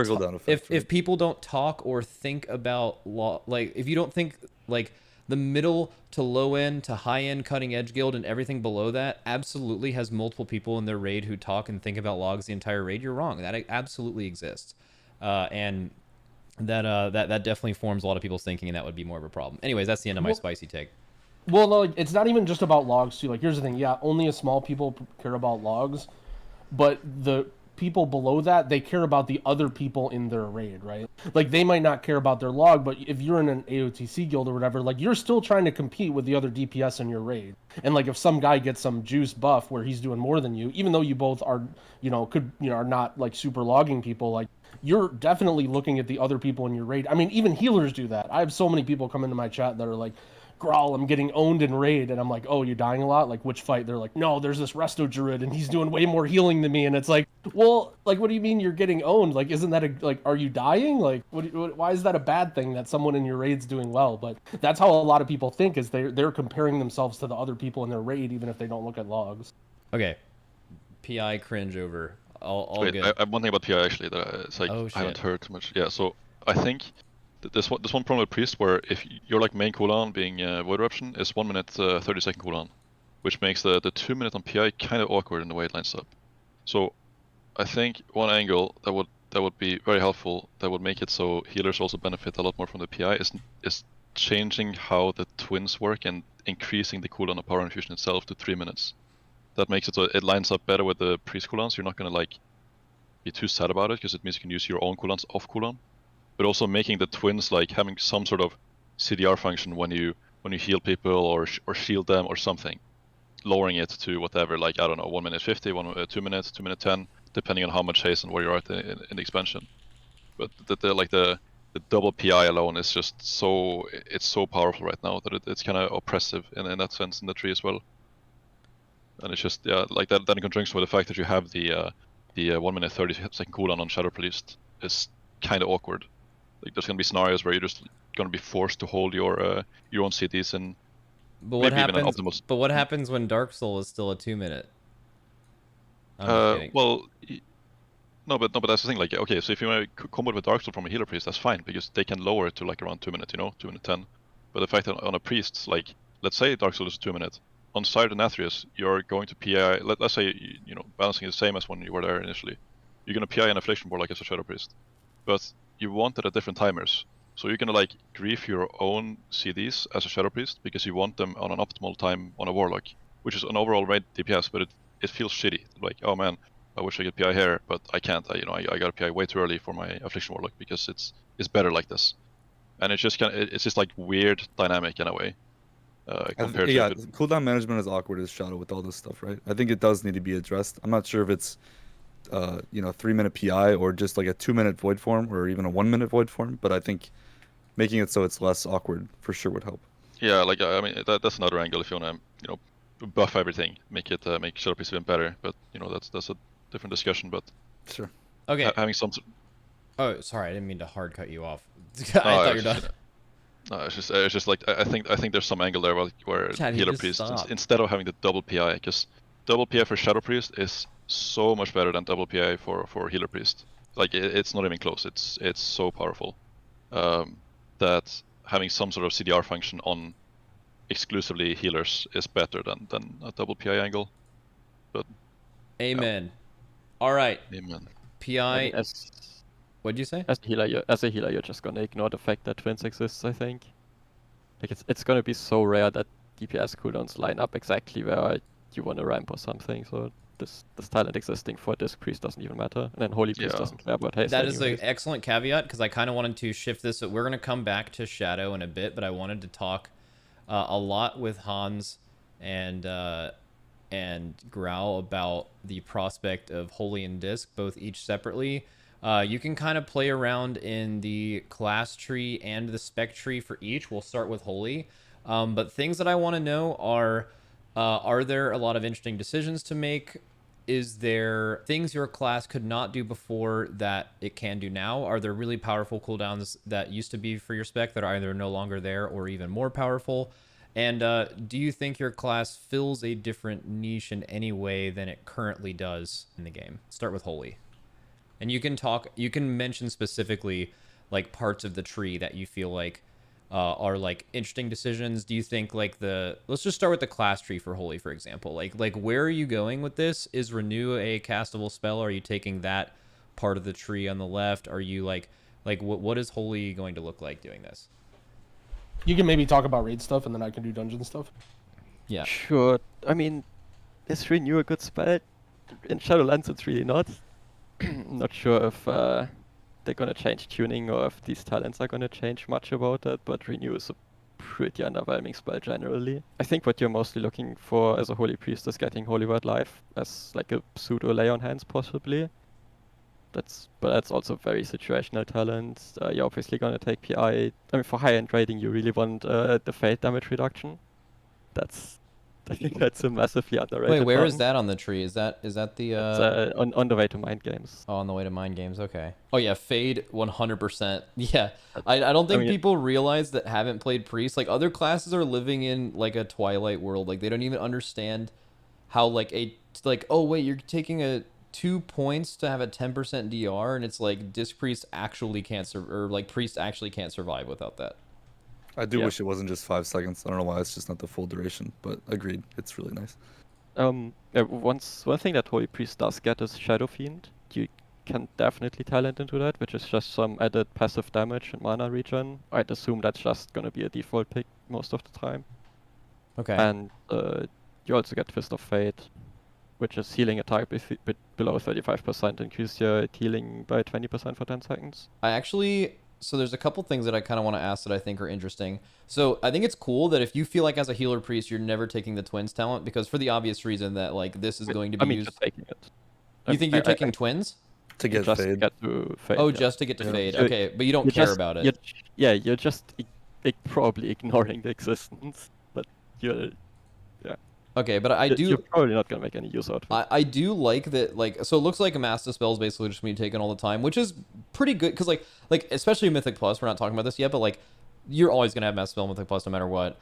if people don't talk or think about like if you don't think like the middle to low end to high end cutting edge guild and everything below that absolutely has multiple people in their raid who talk and think about logs the entire raid, you're wrong. That absolutely exists, and that definitely forms a lot of people's thinking, and that would be more of a problem. Anyways, that's the end of my spicy take. Well, no, like, it's not even just about logs too. Like, here's the thing. Yeah, only a small people care about logs, but the people below that, they care about the other people in their raid, right? Like, they might not care about their log, but if you're in an AOTC guild or whatever, like, you're still trying to compete with the other DPS in your raid. And like, if some guy gets some juice buff where he's doing more than you, even though you both are, are not like super logging people, like, you're definitely looking at the other people in your raid. I mean, even healers do that. I have so many people come into my chat that are like, Growl, I'm getting owned in raid, and I'm like, oh, you're dying a lot? Like, which fight? They're like, no, there's this Resto Druid, and he's doing way more healing than me, and it's like, well, like, what do you mean you're getting owned? Like, isn't that are you dying? Like, why is that a bad thing that someone in your raid's doing well? But that's how a lot of people think, is they're comparing themselves to the other people in their raid, even if they don't look at logs. Okay, PI cringe over. Wait, good. I one thing about PI actually that it's like I haven't heard too much. Yeah, so I think this one problem with Priest, where if your like main cooldown being Void Eruption is 1 minute 30-second cooldown, which makes the 2 minute on PI kind of awkward in the way it lines up. So I think one angle that would be very helpful, that would make it so healers also benefit a lot more from the PI, is changing how the twins work and increasing the cooldown of Power Infusion itself to 3 minutes. That makes it so it lines up better with the Priest cooldowns. You're not gonna like be too sad about it, because it means you can use your own cooldowns off cooldown. But also making the twins like having some sort of CDR function when you heal people or shield them or something, lowering it to whatever, like I don't know, 1 minute 50, 2 minutes, 2 minute 10, depending on how much haste and where you're at in the expansion. But the double PI alone is just so powerful right now that it's kind of oppressive in that sense in the tree as well. And it's just like that in conjunction with the fact that you have the 1 minute 30-second cooldown on Shadow Priest is kind of awkward. Like there's gonna be scenarios where you're just gonna be forced to hold your own CDs and but what happens? But what happens when Dark Soul is still a 2 minute? Well, no, but that's the thing. Like, okay, so if you want to combo with Dark Soul from a healer priest, that's fine, because they can lower it to like around 2 minutes, 2 minute 10. But the fact that on a priest, like, let's say Dark Soul is 2 minutes, on Sire and Athreus, you're going to PI. Let's say balancing is the same as when you were there initially. You're gonna PI an Affliction Board like as a Shadow Priest, but you want it at different timers. So you're gonna like grief your own CDs as a Shadow Priest because you want them on an optimal time on a Warlock, which is an overall raid DPS, but it feels shitty. Like, oh man, I wish I could PI here, but I can't. I gotta PI way too early for my Affliction Warlock because it's better like this. And it's just it's just like weird dynamic in a way. Compared to cooldown management is awkward as Shadow with all this stuff, right? I think it does need to be addressed. I'm not sure if it's 3 minute PI or just like a 2 minute void form or even a 1 minute void form, but I think making it so it's less awkward for sure would help. Yeah, like I mean that's another angle if you want to buff everything, make Shadow Priest even better, but that's a different discussion. But sure, okay, having some. Oh, sorry, I didn't mean to hard cut you off. I thought you were done. No, it's just like I think there's some angle there where healer priest, instead of having the double PI, because double PI for Shadow Priest is so much better than double PI for Healer Priest. Like it's not even close. It's so powerful that having some sort of CDR function on exclusively healers is better than a double PI angle. But Amen. All right. amen. PI. mean, What'd you say? as a healer, you're just gonna ignore the fact that twins exists. I think. Like it's gonna be so rare that DPS cooldowns line up exactly where you want to ramp or something. So this talent existing for Disc Priest doesn't even matter, and then Holy Priest Yeah. doesn't care about haste. That is an anyways. excellent caveat, because I kind of wanted to shift this. We're going to come back to Shadow in a bit, but I wanted to talk a lot with Hans and Growl about the prospect of Holy and Disc, both each separately. You can kind of play around in the class tree and the spec tree for each. We'll start with Holy. But things that I want to know are there a lot of interesting decisions to make? Is there things your class could not do before that it can do now? Are there really powerful cooldowns that used to be for your spec that are either no longer there or even more powerful? And do you think your class fills a different niche in any way than it currently does in the game? Start with Holy. And you can mention specifically like parts of the tree that you feel like are like interesting decisions. Do you think like let's just start with the class tree for Holy, for example. Like where are you going with this? Is Renew a castable spell? Are you taking that part of the tree on the left? Are you like what is Holy going to look like doing this? You can maybe talk about raid stuff, and then I can do dungeon stuff. Yeah. Sure. I mean, is Renew a good spell? In Shadowlands, it's really not. Not sure if they're gonna change tuning or if these talents are gonna change much about that, but Renew is a pretty underwhelming spell generally. I think what you're mostly looking for as a Holy Priest is getting Holy Word live as like a pseudo lay on hands possibly. But that's also very situational talent. You're obviously gonna take PI. I mean, for high-end raiding, you really want the fade damage reduction. I think that's a massively underrated. Wait, where is button. that on the tree? Is that the It's, on the way to Mind Games. Oh, on the way to Mind Games, okay. Oh yeah, Fade 100%. Yeah, I don't think people realize that haven't played Priest. Like other classes are living in like a Twilight world. Like they don't even understand how oh wait, you're taking 2 points to have a 10% DR, and it's like Disc Priest actually can't Priest actually can't survive without that. I do wish it wasn't just 5 seconds. I don't know why it's just not the full duration, but agreed. It's really nice. One thing that Holy Priest does get is Shadow Fiend. You can definitely talent into that, which is just some added passive damage and mana regen. I'd assume that's just gonna be a default pick most of the time. Okay. And you also get Fist of Fate, which is healing a target below 35%, increase your healing by 20% for 10 seconds. So there's a couple things that I kind of want to ask that I think are interesting. So I think it's cool that if you feel like as a healer priest, you're never taking the twins talent, because for the obvious reason that like this is going to be used. Just taking it. You think you're taking twins? To get just fade. get to fade. Oh, yeah. just to get to fade. So Okay, but you don't care about it. You're just probably ignoring the existence, but Okay, but you're probably not gonna make any use out of it. I do like that, like, so it looks like a Master Spell is basically just me taken all the time, which is pretty good, because, like, especially Mythic Plus, we're not talking about this yet, but, like, you're always going to have Master Spell Mythic Plus no matter what.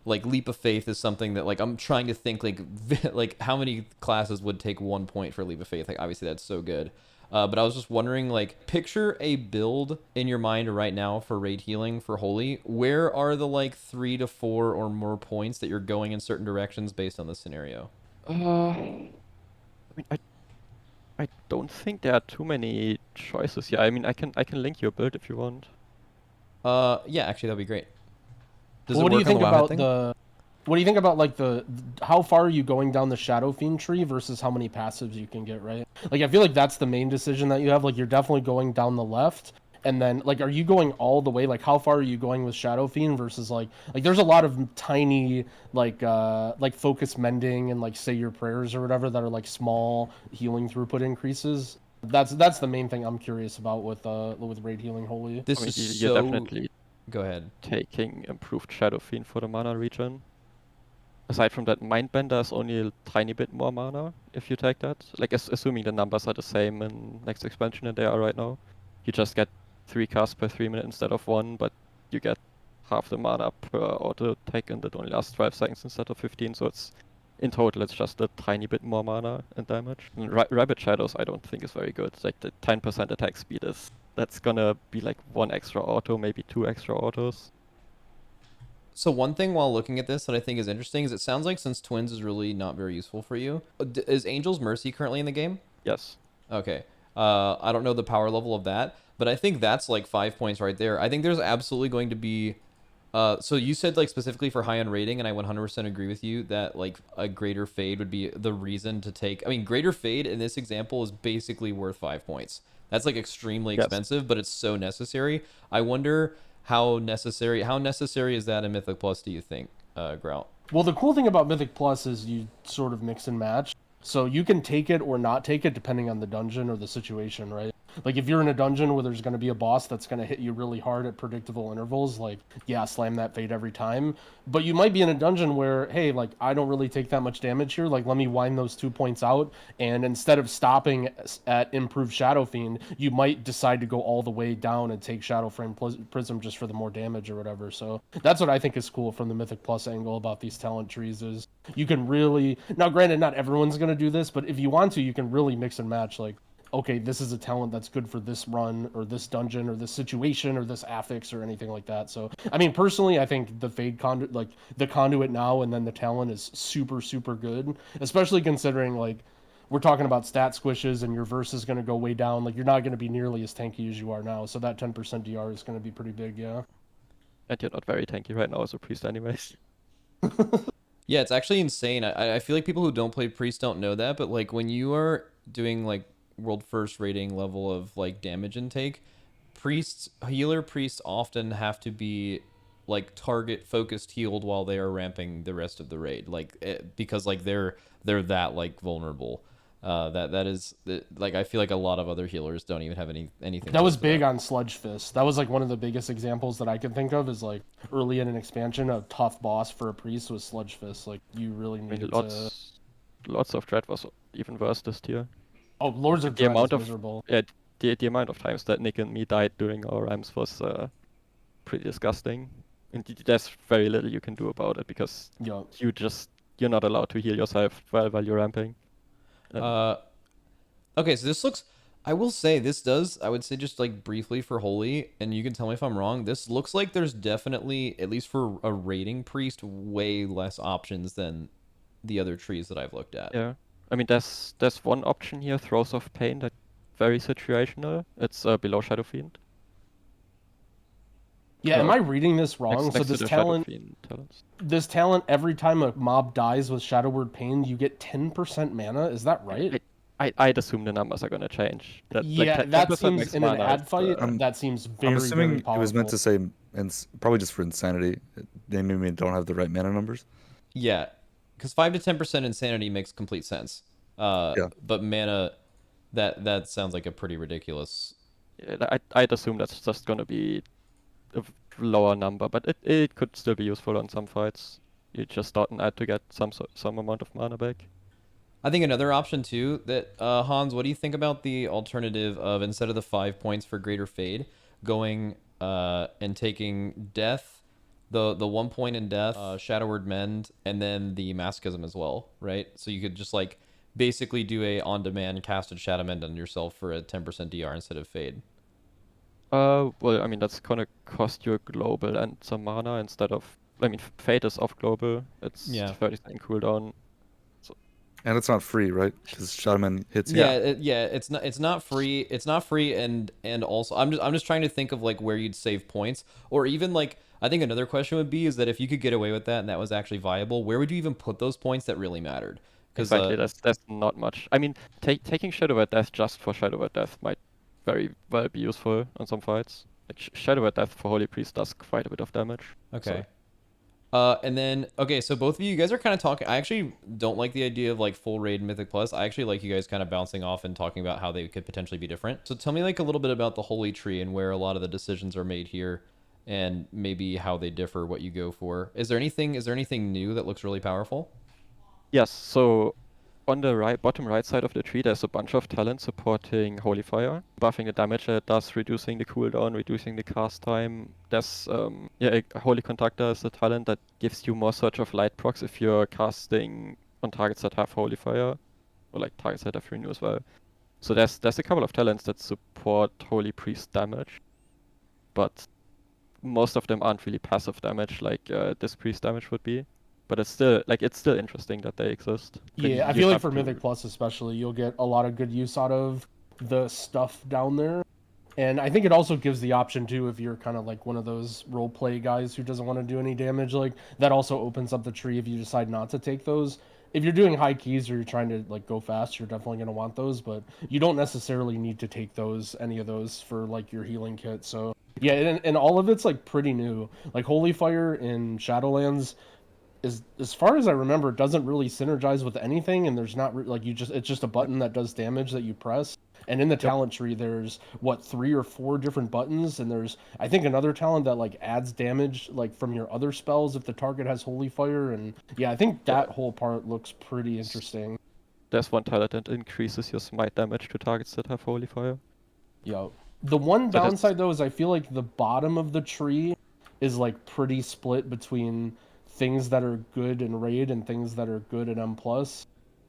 Like, Leap of Faith is something that, like, I'm trying to think, like how many classes would take 1 point for Leap of Faith? Like, obviously, that's so good. But I was just wondering, like, picture a build in your mind right now for raid healing for Holy. Where are the, like, 3 to 4 or more points that you're going in certain directions based on the scenario? I mean, I don't think there are too many choices here. I mean, I can link your build if you want. Yeah, actually, that'd be great. Well, what do you think about what do you think about like how far are you going down the Shadow Fiend tree versus how many passives you can get, right? Like, I feel like that's the main decision that you have. Like, you're definitely going down the left, and then like, are you going all the way? Like, how far are you going with Shadow Fiend versus like there's a lot of tiny like focus mending and like say your prayers or whatever that are like small healing throughput increases. That's the main thing I'm curious about with raid healing Holy. This I mean, is you're so... definitely Go ahead. taking improved Shadow Fiend for the mana regen. Aside from that, Mindbender is only a tiny bit more mana if you take that. Like, assuming the numbers are the same in next expansion than they are right now. You just get 3 casts per 3 minutes instead of 1, but you get half the mana per auto take, and it only lasts 12 seconds instead of 15, so it's in total it's just a tiny bit more mana and damage. And Rabbit Shadows I don't think is very good. Like the 10% attack speed that's gonna be like 1 extra auto, maybe 2 extra autos. So one thing while looking at this that I think is interesting is it sounds like since Twins is really not very useful for you, is Angel's Mercy currently in the game? Yes. Okay. I don't know the power level of that, but I think that's like 5 points right there. I think there's absolutely going to be... so you said like specifically for high-end rating, and I 100% agree with you that like a Greater Fade would be the reason to take... I mean, Greater Fade in this example is basically worth 5 points. That's like extremely expensive, but it's so necessary. I wonder how necessary is that in Mythic Plus, do you think, Growl? Well, the cool thing about Mythic Plus is you sort of mix and match. So you can take it or not take it depending on the dungeon or the situation, right? Like if you're in a dungeon where there's going to be a boss that's going to hit you really hard at predictable intervals, like, yeah, slam that fade every time. But you might be in a dungeon where, hey, like, I don't really take that much damage here. Like, let me wind those 2 points out. And instead of stopping at improved Shadow Fiend, you might decide to go all the way down and take Shadow Frame Prism just for the more damage or whatever. So that's what I think is cool from the Mythic Plus angle about these talent trees is you can really... Now, granted, not everyone's going to do this, but if you want to, you can really mix and match, like, okay, this is a talent that's good for this run or this dungeon or this situation or this affix or anything like that. So, I mean, personally, I think the Fade Conduit, like the Conduit now and then the talent is super, super good, especially considering like we're talking about stat squishes and your verse is going to go way down. Like you're not going to be nearly as tanky as you are now. So that 10% DR is going to be pretty big, yeah. And you're not very tanky right now as a priest anyways. Yeah, it's actually insane. I feel like people who don't play Priest don't know that, but like when you are doing like world first rating level of like damage intake, healer priests often have to be like target focused healed while they are ramping the rest of the raid, like because like they're that like vulnerable. That is like I feel like a lot of other healers don't even have anything. That was big on Sludge Fist. That was like one of the biggest examples that I can think of is like early in an expansion, a tough boss for a priest was Sludge Fist. Like you really needed lots of Dread was even worse this tier. Oh, Lords of Dread is miserable. Yeah, the amount of times that Nick and me died during our rams was pretty disgusting. And there's very little you can do about it because you're not allowed to heal yourself while you're ramping. Okay, so this looks... I will say this does, I would say just like briefly for Holy, and you can tell me if I'm wrong, this looks like there's definitely, at least for a raiding priest, way less options than the other trees that I've looked at. Yeah. I mean, there's one option here, Throes of Pain, that's very situational. It's below Shadow Fiend. Yeah, am I reading this wrong? So this talent, every time a mob dies with Shadow Word Pain, you get 10% mana. Is that right? I'd assume the numbers are going to change. Yeah, like that seems in an ad fight. That seems very, I'm assuming very powerful. It was meant to say, and probably just for Insanity. They maybe don't have the right mana numbers. Yeah, because 5 to 10% Insanity makes complete sense. Yeah. But mana, that sounds like a pretty ridiculous. Yeah, I'd assume that's just going to be a lower number, but it could still be useful on some fights. You just start an ad to get some amount of mana back. I think another option too that Hans, what do you think about the alternative of instead of the 5 points for Greater Fade, going and taking Death, the 1 point in Death, Shadow Word Mend, and then the Masochism as well, right? So you could just like basically do a on-demand casted Shadow Mend on yourself for a 10% DR instead of Fade. Well, I mean that's gonna cost you a global and some mana instead of. I mean, Fade is off global. It's 30-second cooldown. And it's not free, right? Because Shadow Mend hits. It's not free. It's not free, and also I'm just trying to think of like where you'd save points, or even like I think another question would be is that if you could get away with that and that was actually viable, where would you even put those points that really mattered? Exactly, that's not much. I mean, taking Shadow Word Death just for Shadow Word Death might very well be useful on some fights. Like Shadow Word Death for Holy Priest does quite a bit of damage. Okay. And then, okay, so both of you guys are kind of talking. I actually don't like the idea of like full raid Mythic Plus. I actually like you guys kind of bouncing off and talking about how they could potentially be different. So tell me like a little bit about the Holy Tree and where a lot of the decisions are made here and maybe how they differ, what you go for. Is there anything new that looks really powerful? Yes, so on the bottom right side of the tree, there's a bunch of talents supporting Holy Fire, buffing the damage it does, reducing the cooldown, reducing the cast time. There's Holy Conductor is a talent that gives you more Surge of Light procs if you're casting on targets that have Holy Fire, or like targets that have Renew as well. So there's a couple of talents that support Holy Priest damage, but most of them aren't really passive damage like Disc Priest damage would be. But it's still interesting that they exist. Yeah, I feel like for Mythic Plus especially, you'll get a lot of good use out of the stuff down there. And I think it also gives the option too, if you're kind of like one of those role play guys who doesn't want to do any damage, like that also opens up the tree if you decide not to take those. If you're doing high keys or you're trying to like go fast, you're definitely going to want those, but you don't necessarily need to take any of those for like your healing kit. So yeah, and all of it's like pretty new. Like Holy Fire in Shadowlands is, as far as I remember, it doesn't really synergize with anything, and there's not like it's just a button that does damage that you press. And in the talent tree, there's 3 or 4 different buttons, and there's I think another talent that like adds damage like from your other spells if the target has Holy Fire, and yeah, I think that whole part looks pretty interesting. There's one talent that increases your smite damage to targets that have Holy Fire. Yeah. The one downside though is I feel like the bottom of the tree is like pretty split between things that are good in Raid and things that are good in M+.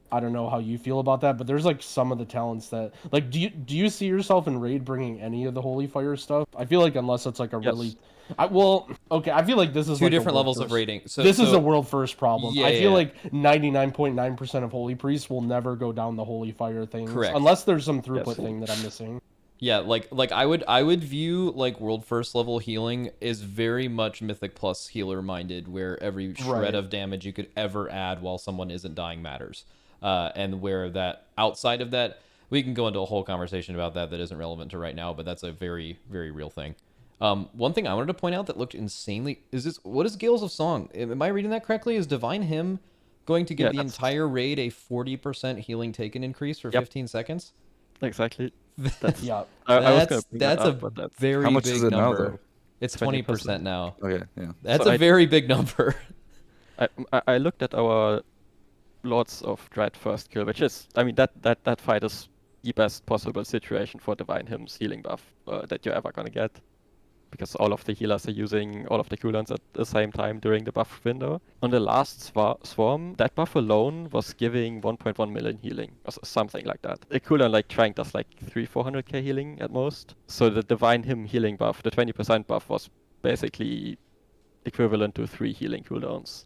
I don't know how you feel about that, but there's like some of the talents that like do you see yourself in Raid bringing any of the Holy Fire stuff? I feel like unless it's like a really I feel like this is two like different levels of raiding. So this is a world first problem. Yeah, I feel like 99.9% of Holy Priests will never go down the Holy Fire thing. Correct. Unless there's some throughput thing that I'm missing. Yeah, like I would view like world first level healing is very much Mythic Plus healer minded, where every shred of damage you could ever add while someone isn't dying matters. And where that outside of that, we can go into a whole conversation about that isn't relevant to right now, but that's a very, very real thing. One thing I wanted to point out that looked insanely what is Gales of Song? Am I reading that correctly? Is Divine Hymn going to give the entire raid a 40% healing taken increase for 15 seconds? Exactly. That's That's a very How much big is it number. now, though? It's 20% now. Okay, yeah. That's a very big number. I looked at our Lords of Dread first kill, which is, I mean, that fight is the best possible situation for Divine Hymn's healing buff that you're ever gonna get, because all of the healers are using all of the cooldowns at the same time during the buff window. On the last swarm, that buff alone was giving 1.1 million healing, or something like that. A cooldown like Trank does like 300-400k healing at most. So the Divine Hymn healing buff, the 20% buff, was basically equivalent to 3 healing cooldowns.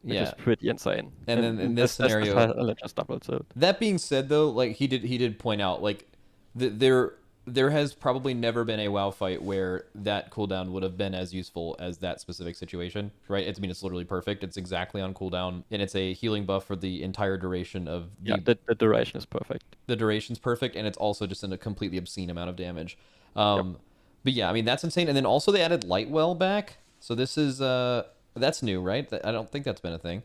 Which is pretty insane. And then in this scenario, just doubled. So that being said, though, like he did point out, like there has probably never been a WoW fight where that cooldown would have been as useful as that specific situation, right? I mean, it's literally perfect. It's exactly on cooldown, and it's a healing buff for the entire duration of the duration is perfect. The duration's perfect, and it's also just in a completely obscene amount of damage. But yeah, I mean, that's insane. And then also they added Lightwell back, so this is that's new, right? I don't think that's been a thing.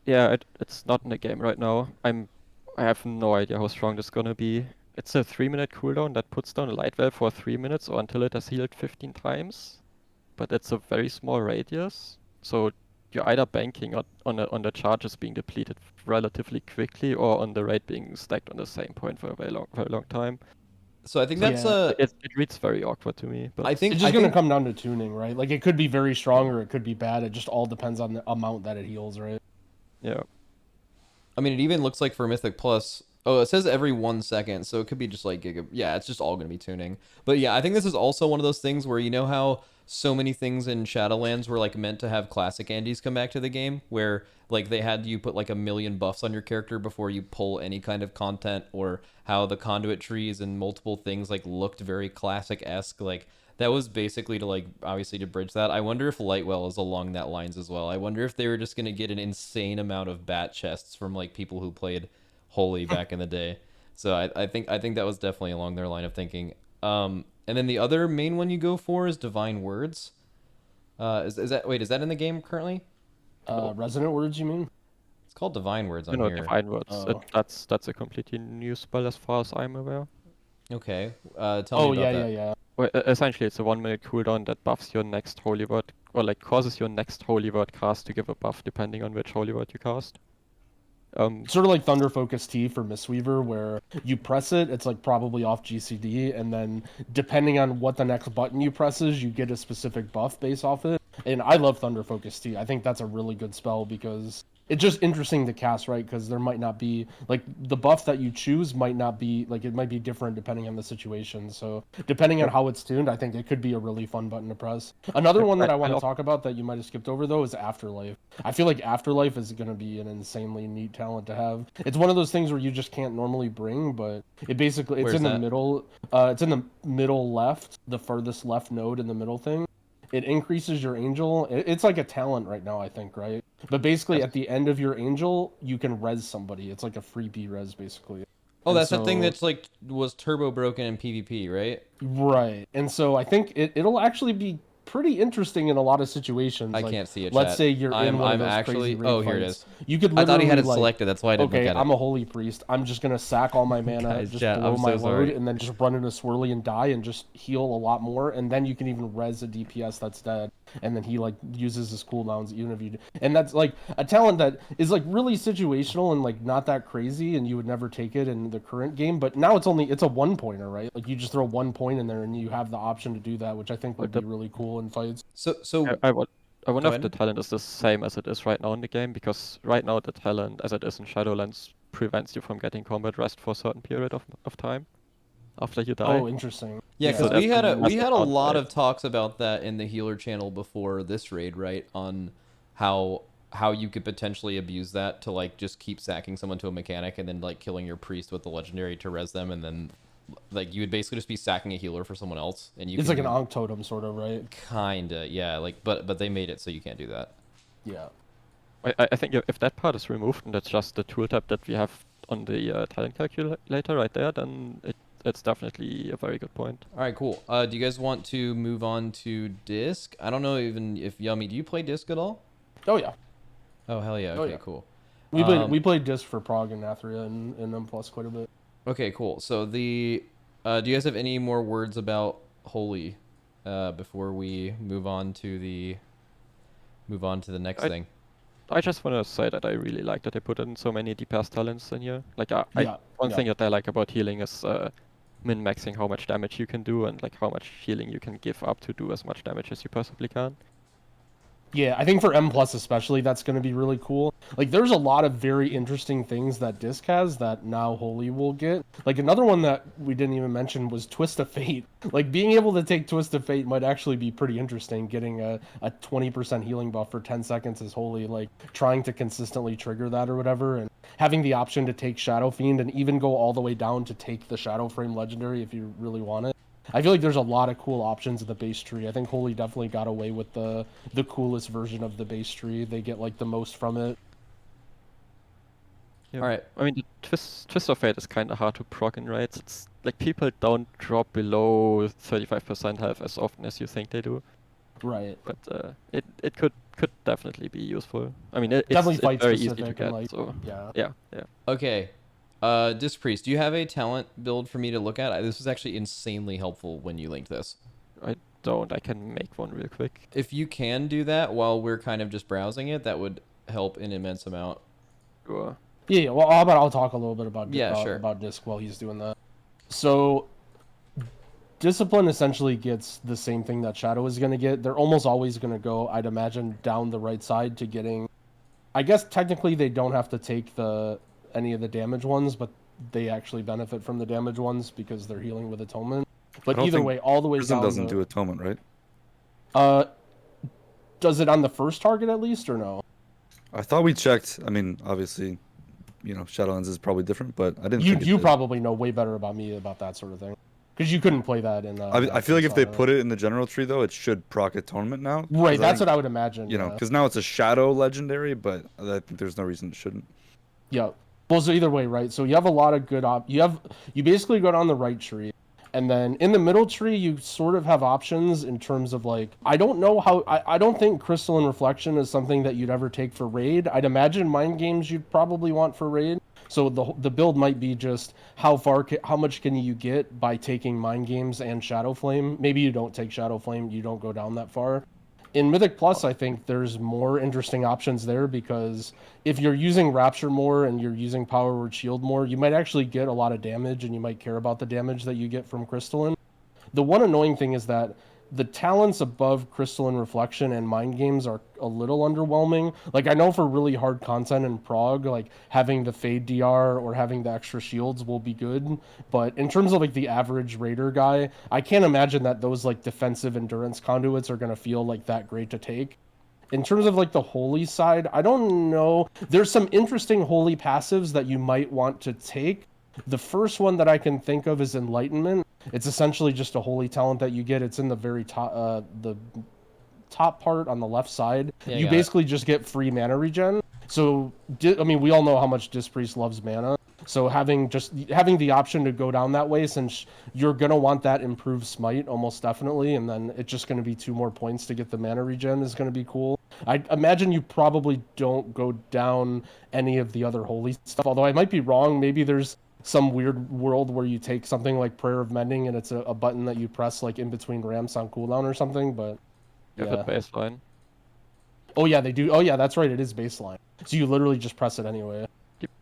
Yeah, it's not in the game right now. I have no idea how strong this is gonna be. It's a 3-minute cooldown that puts down a Lightwell for 3 minutes or until it has healed 15 times. But it's a very small radius, so you're either banking on the charges being depleted relatively quickly or on the raid being stacked on the same point for a very long time. So I think that's it reads very awkward to me. But I think it's just going to come down to tuning, right? Like it could be very strong or it could be bad. It just all depends on the amount that it heals, right? Yeah. I mean, it even looks like for Mythic Plus. Oh, it says every 1 second, so it could be just like yeah, it's just all going to be tuning. But yeah, I think this is also one of those things where you know how so many things in Shadowlands were like meant to have classic Andes come back to the game, where like they had you put like 1 million buffs on your character before you pull any kind of content, or how the conduit trees and multiple things like looked very classic-esque. Like that was basically to like obviously to bridge that. I wonder if Lightwell is along that lines as well. I wonder if they were just going to get an insane amount of bat chests from like people who played Holy back in the day. So I think that was definitely along their line of thinking. And then the other main one you go for is Divine Words. Is that in the game currently? Resonant Words, you mean? It's called Divine Words on here. Divine Words. Oh. That's a completely new spell as far as I'm aware. Okay. Tell me about that. Yeah. Well, essentially, it's a 1-minute cooldown that buffs your next Holy Word, or like causes your next Holy Word cast to give a buff depending on which Holy Word you cast. Sort of like Thunder Focus T for Mistweaver, where you press it, it's like probably off GCD, and then depending on what the next button you presses, you get a specific buff based off it. And I love Thunder Focus T. I think that's a really good spell because it's just interesting to cast, right? Because there might not be like the buff that you choose might not be like it might be different depending on the situation. So depending on how it's tuned, I think it could be a really fun button to press. Another one that I want to talk about that you might have skipped over though is Afterlife. I feel like Afterlife is going to be an insanely neat talent to have. It's one of those things where you just can't normally bring, but it basically it's in the middle. It's in the middle left, the furthest left node in the middle thing. It increases your angel. It's like a talent right now, I think, right? But basically, at the end of your angel, you can res somebody. It's like a free B res, basically. Oh, that's the thing that's like was turbo broken in PvP, right? Right. And so I think it'll actually be pretty interesting in a lot of situations. I like, can't see it. Let's chat. say you're in one I'm of those actually. crazy raid Oh, here it fights. is. You could I thought he had it like, selected. That's why I didn't look at it. I'm a holy priest. I'm just gonna sack all my mana, Guys, just chat, blow I'm my so load, sorry. and then just run into swirly and die, and just heal a lot more. And then you can even res a DPS that's dead, and then he like uses his cooldowns even if you. And that's like a talent that is like really situational and like not that crazy, and you would never take it in the current game. But now it's a 1-pointer, right? Like you just throw 1 point in there, and you have the option to do that, which I think would be really cool in fights. So I wonder Go if the ahead. talent is the same as it is right now in the game, because right now the talent, as it is in Shadowlands, prevents you from getting combat rest for a certain period of time after you die. Oh, interesting. yeah, because So we had that's a we had a massive lot downside. of talks about that in the healer channel before this raid, right? On how you could potentially abuse that to like just keep sacking someone to a mechanic and then like killing your priest with the legendary to res them, and then like you would basically just be sacking a healer for someone else, and you. It's can like an Ankh totem, sort of, right? Kinda, yeah. Like, but they made it so you can't do that. Yeah. I think if that part is removed and that's just the tooltip that we have on the talent calculator right there, then it's definitely a very good point. All right, cool. Do you guys want to move on to disc? I don't know even if Yummy, do you play disc at all? Oh yeah. Oh hell yeah. Oh, Okay, yeah. cool. We played disc for Prague and Athria and M+ quite a bit. Okay, cool. So the do you guys have any more words about Holy before we move on to the next thing? I just want to say that I really like that they put in so many DPS talents in here. Like, one Yeah. thing that I like about healing is min-maxing how much damage you can do and like how much healing you can give up to do as much damage as you possibly can. Yeah, I think for M+ especially, that's going to be really cool. Like, there's a lot of very interesting things that Disc has that now Holy will get. Like, another one that we didn't even mention was Twist of Fate. Like, being able to take Twist of Fate might actually be pretty interesting, getting a 20% healing buff for 10 seconds is Holy, like, trying to consistently trigger that or whatever, and having the option to take Shadow Fiend and even go all the way down to take the Shadow Frame Legendary if you really want it. I feel like there's a lot of cool options in the base tree. I think Holy definitely got away with the coolest version of the base tree. They get like the most from it. Yeah. All right. I mean, the Twist of Fate is kind of hard to proc in raids. It's like people don't drop below 35% health as often as you think they do. Right. But it could definitely be useful. I mean, it's Definitely fight very easy to specific get. and like So yeah. yeah. Okay. Disc Priest, do you have a talent build for me to look at? This was actually insanely helpful when you linked this. I don't. I can make one real quick. If you can do that while we're kind of just browsing it, that would help an immense amount. Sure. Yeah. Well, how about I'll talk a little bit about Sure. about Disc while he's doing that. So, Discipline essentially gets the same thing that Shadow is going to get. They're almost always going to go, I'd imagine, down the right side to getting. I guess technically they don't have to take any of the damage ones, but they actually benefit from the damage ones because they're healing with Atonement. But don't either think way, all the way Prism down. doesn't do atonement, right? Does it on the first target at least or no? I thought we checked. I mean, obviously, Shadowlands is probably different, but I didn't. think it You did. probably know way better about me about that sort of thing, because you couldn't play that in. I feel like if they put it in the general tree though, it should proc atonement now. Right, that's what I would imagine. Because now it's a shadow legendary, but I think there's no reason it shouldn't. Yeah. Well, so either way, right? So you have a lot of good you basically go down the right tree, and then in the middle tree you sort of have options in terms of like I don't know how I don't think Crystalline Reflection is something that you'd ever take for raid. I'd imagine Mind Games you'd probably want for raid. So the build might be just how much can you get by taking Mind Games and Shadow Flame. Maybe you don't take Shadow Flame, you don't go down that far. In Mythic Plus, I think there's more interesting options there because if you're using Rapture more and you're using Power Word Shield more, you might actually get a lot of damage and you might care about the damage that you get from Crystalline. The one annoying thing is that the talents above Crystalline Reflection and Mind Games are a little underwhelming. Like, I know for really hard content in Prog, like having the Fade DR or having the extra shields will be good, but in terms of like the average Raider guy, I can't imagine that those like defensive endurance conduits are going to feel like that great to take. In terms of like the holy side, I don't know. There's some interesting holy passives that you might want to take. The first one that I can think of is Enlightenment. It's essentially just a holy talent that you get. It's in the very top, the top part on the left side. Yeah, you basically just get free mana regen. So, I mean, we all know how much Dispriest loves mana. So having the option to go down that way, since you're gonna want that improved smite almost definitely, and then it's just gonna be 2 more points to get the mana regen is gonna be cool. I imagine you probably don't go down any of the other holy stuff, although I might be wrong. Maybe there's some weird world where you take something like Prayer of Mending and it's a button that you press like in between ramps on cooldown or something, but You have a baseline. Oh yeah, they do. Oh yeah, that's right, it is baseline. So you literally just press it anyway.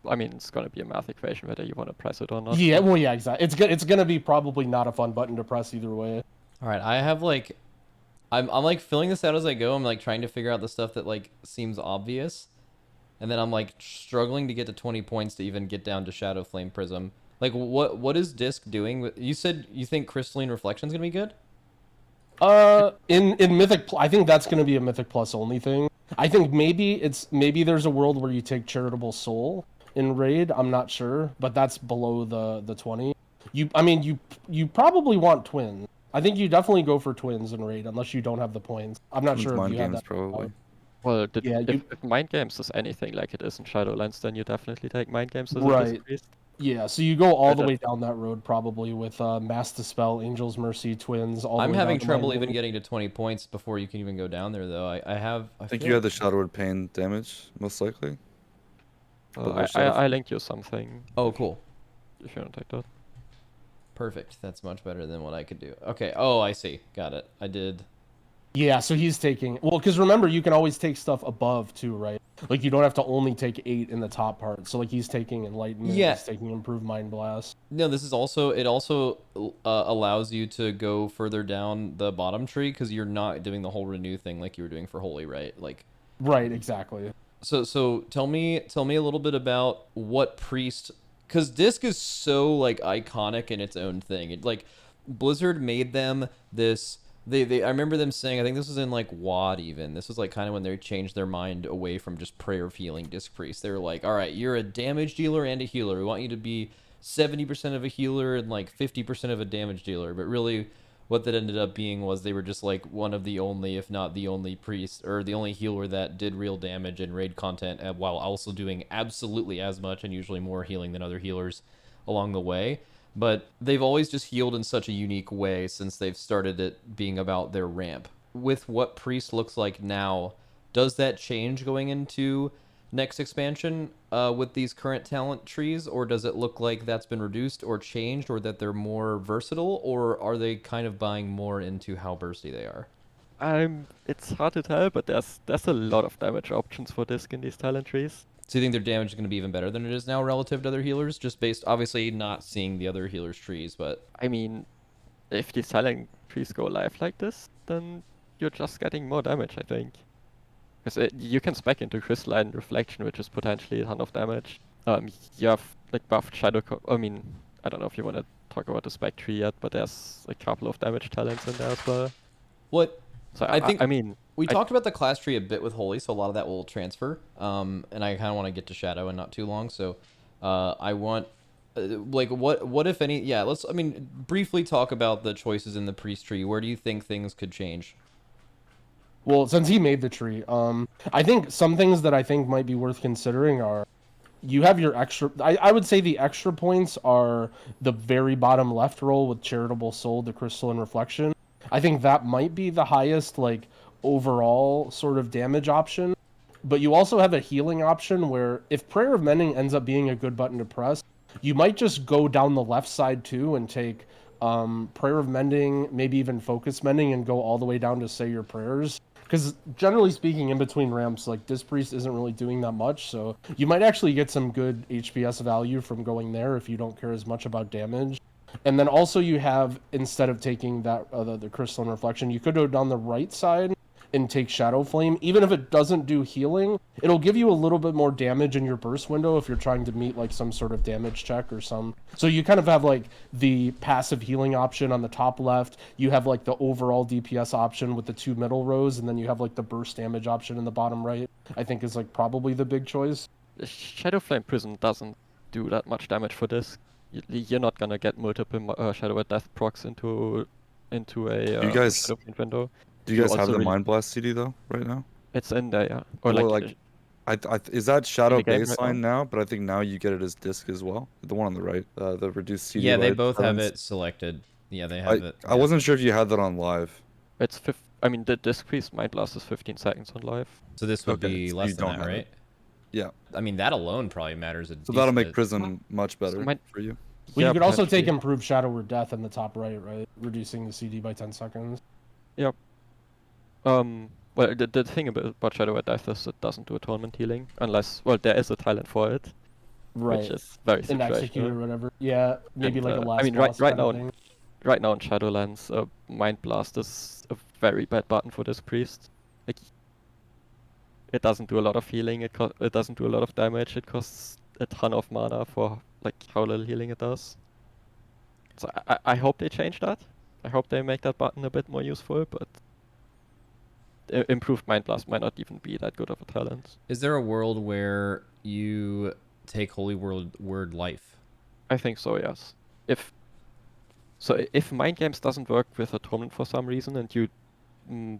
I mean, it's gonna be a math equation whether you want to press it or not. Yeah, well yeah, exactly. It's gonna be probably not a fun button to press either way. All right, I have like, I'm like filling this out as I go. I'm like trying to figure out the stuff that like seems obvious, and then I'm like struggling to get to 20 points to even get down to Shadow Flame Prism. Like, what is Disc doing? You said you think Crystalline Reflection's gonna be good? In Mythic, I think that's gonna be a Mythic Plus only thing. I think maybe there's a world where you take Charitable Soul in Raid. I'm not sure, but that's below the 20. You probably want Twins. I think you definitely go for Twins in Raid unless you don't have the points. I'm not sure if Mind you have Games that. probably. Well, Yeah, if Mind Games is anything like it is in Shadowlands, then you definitely take Mind Games as a Right. Dispriest. Yeah, so you go all the But way down that road probably with Mass Dispel, Angel's Mercy, Twins. All the I'm way having down to trouble Mind even Games. getting to 20 points before you can even go down there, though. I think feel you had the Shadowward Pain damage, most likely. I linked you something Oh, cool. if you want to take that. Perfect. That's much better than what I could do. Okay. Oh, I see. Got it. I did. Yeah, so he's taking... Well, because remember, you can always take stuff above, too, right? Like, you don't have to only take 8 in the top part. So, like, he's taking Enlightenment, Yeah. he's taking Improved Mind Blast. No, this is also... It also allows you to go further down the bottom tree because you're not doing the whole renew thing like you were doing for Holy, right? Like... Right, exactly. So tell me a little bit about what priest... Because Disc is so, like, iconic in its own thing. It, like, Blizzard made them this... I remember them saying, I think this was in like WoD even. This was like kind of when they changed their mind away from just prayer of healing Disc Priest. They were like, all right, you're a damage dealer and a healer. We want you to be 70% of a healer and like 50% of a damage dealer. But really what that ended up being was they were just like one of the only, if not the only priest or the only healer that did real damage and raid content while also doing absolutely as much and usually more healing than other healers along the way. But they've always just healed in such a unique way since they've started it being about their ramp. With what Priest looks like now, does that change going into next expansion with these current talent trees? Or does it look like that's been reduced or changed or that they're more versatile? Or are they kind of buying more into how bursty they are? It's hard to tell, but there's a lot of damage options for Disc in these talent trees. So you think their damage is going to be even better than it is now relative to other healers? Just based, obviously, not seeing the other healers' trees, but... I mean, if these talent trees go live like this, then you're just getting more damage, I think. Because you can spec into Crystalline Reflection, which is potentially a ton of damage. You have like buffed Shadow... I mean, I don't know if you want to talk about the spec tree yet, but there's a couple of damage talents in there as well. What? So I mean... We talked about the class tree a bit with Holy, so a lot of that will transfer. And I kind of want to get to Shadow in not too long, so I want, like, what if any? Yeah, let's. I mean, briefly talk about the choices in the priest tree. Where do you think things could change? Well, since he made the tree, I think some things that I think might be worth considering are, you have your extra... I would say the extra points are the very bottom left roll with Charitable Soul, the Crystalline Reflection. I think that might be the highest, like, overall sort of damage option. But you also have a healing option where if Prayer of Mending ends up being a good button to press, you might just go down the left side too and take Prayer of Mending, maybe even Focus Mending, and go all the way down to Say Your Prayers. Because generally speaking, in between ramps, like, Disc Priest isn't really doing that much, so you might actually get some good HPS value from going there if you don't care as much about damage. And then also you have, instead of taking that the crystalline reflection, you could go down the right side and take Shadow Flame. Even if it doesn't do healing, it'll give you a little bit more damage in your burst window if you're trying to meet like some sort of damage check or some. So you kind of have like the passive healing option on the top left. You have like the overall DPS option with the 2 middle rows, and then you have like the burst damage option in the bottom right. I think is like probably the big choice. Shadow Flame Prism doesn't do that much damage for this. You're not gonna get multiple Shadow at Death procs into a You guys- Shadow Flame window. Do you guys have also the really- Mind Blast CD though right now? It's in there, yeah. Or Well, like, is that Shadow the game right baseline now? But I think now you get it as disc as well. The one on the right, the reduced CD. Yeah, they light both have balance. it selected. Yeah, they have it. I wasn't sure if you had that on live. it's I mean, the disc priest Mind Blast is 15 seconds on live. So this would Okay, be so less you than don't that, have right? it. Yeah. I mean, that alone probably matters. So that'll make Prism much better Mind- for you. Well, Yeah, you could also take potentially. Improved Shadow or Death in the top right, reducing the CD by 10 seconds. Well, the thing about Shadow at Death is it doesn't do atonement healing unless, well, there is a talent for it, Right. which is very And Execute or situational. whatever. Yeah, maybe And, like a last I mean, right boss kind now, of thing. right now in Shadowlands, Mind Blast is a very bad button for this priest. Like, it doesn't do a lot of healing. It doesn't do a lot of damage. It costs a ton of mana for like how little healing it does. So I hope they change that. I hope they make that button a bit more useful, but improved Mind Blast might not even be that good of a talent. Is there a world where you take Holy Word Life? I think so, yes. If Mind Games doesn't work with Atonement for some reason, and you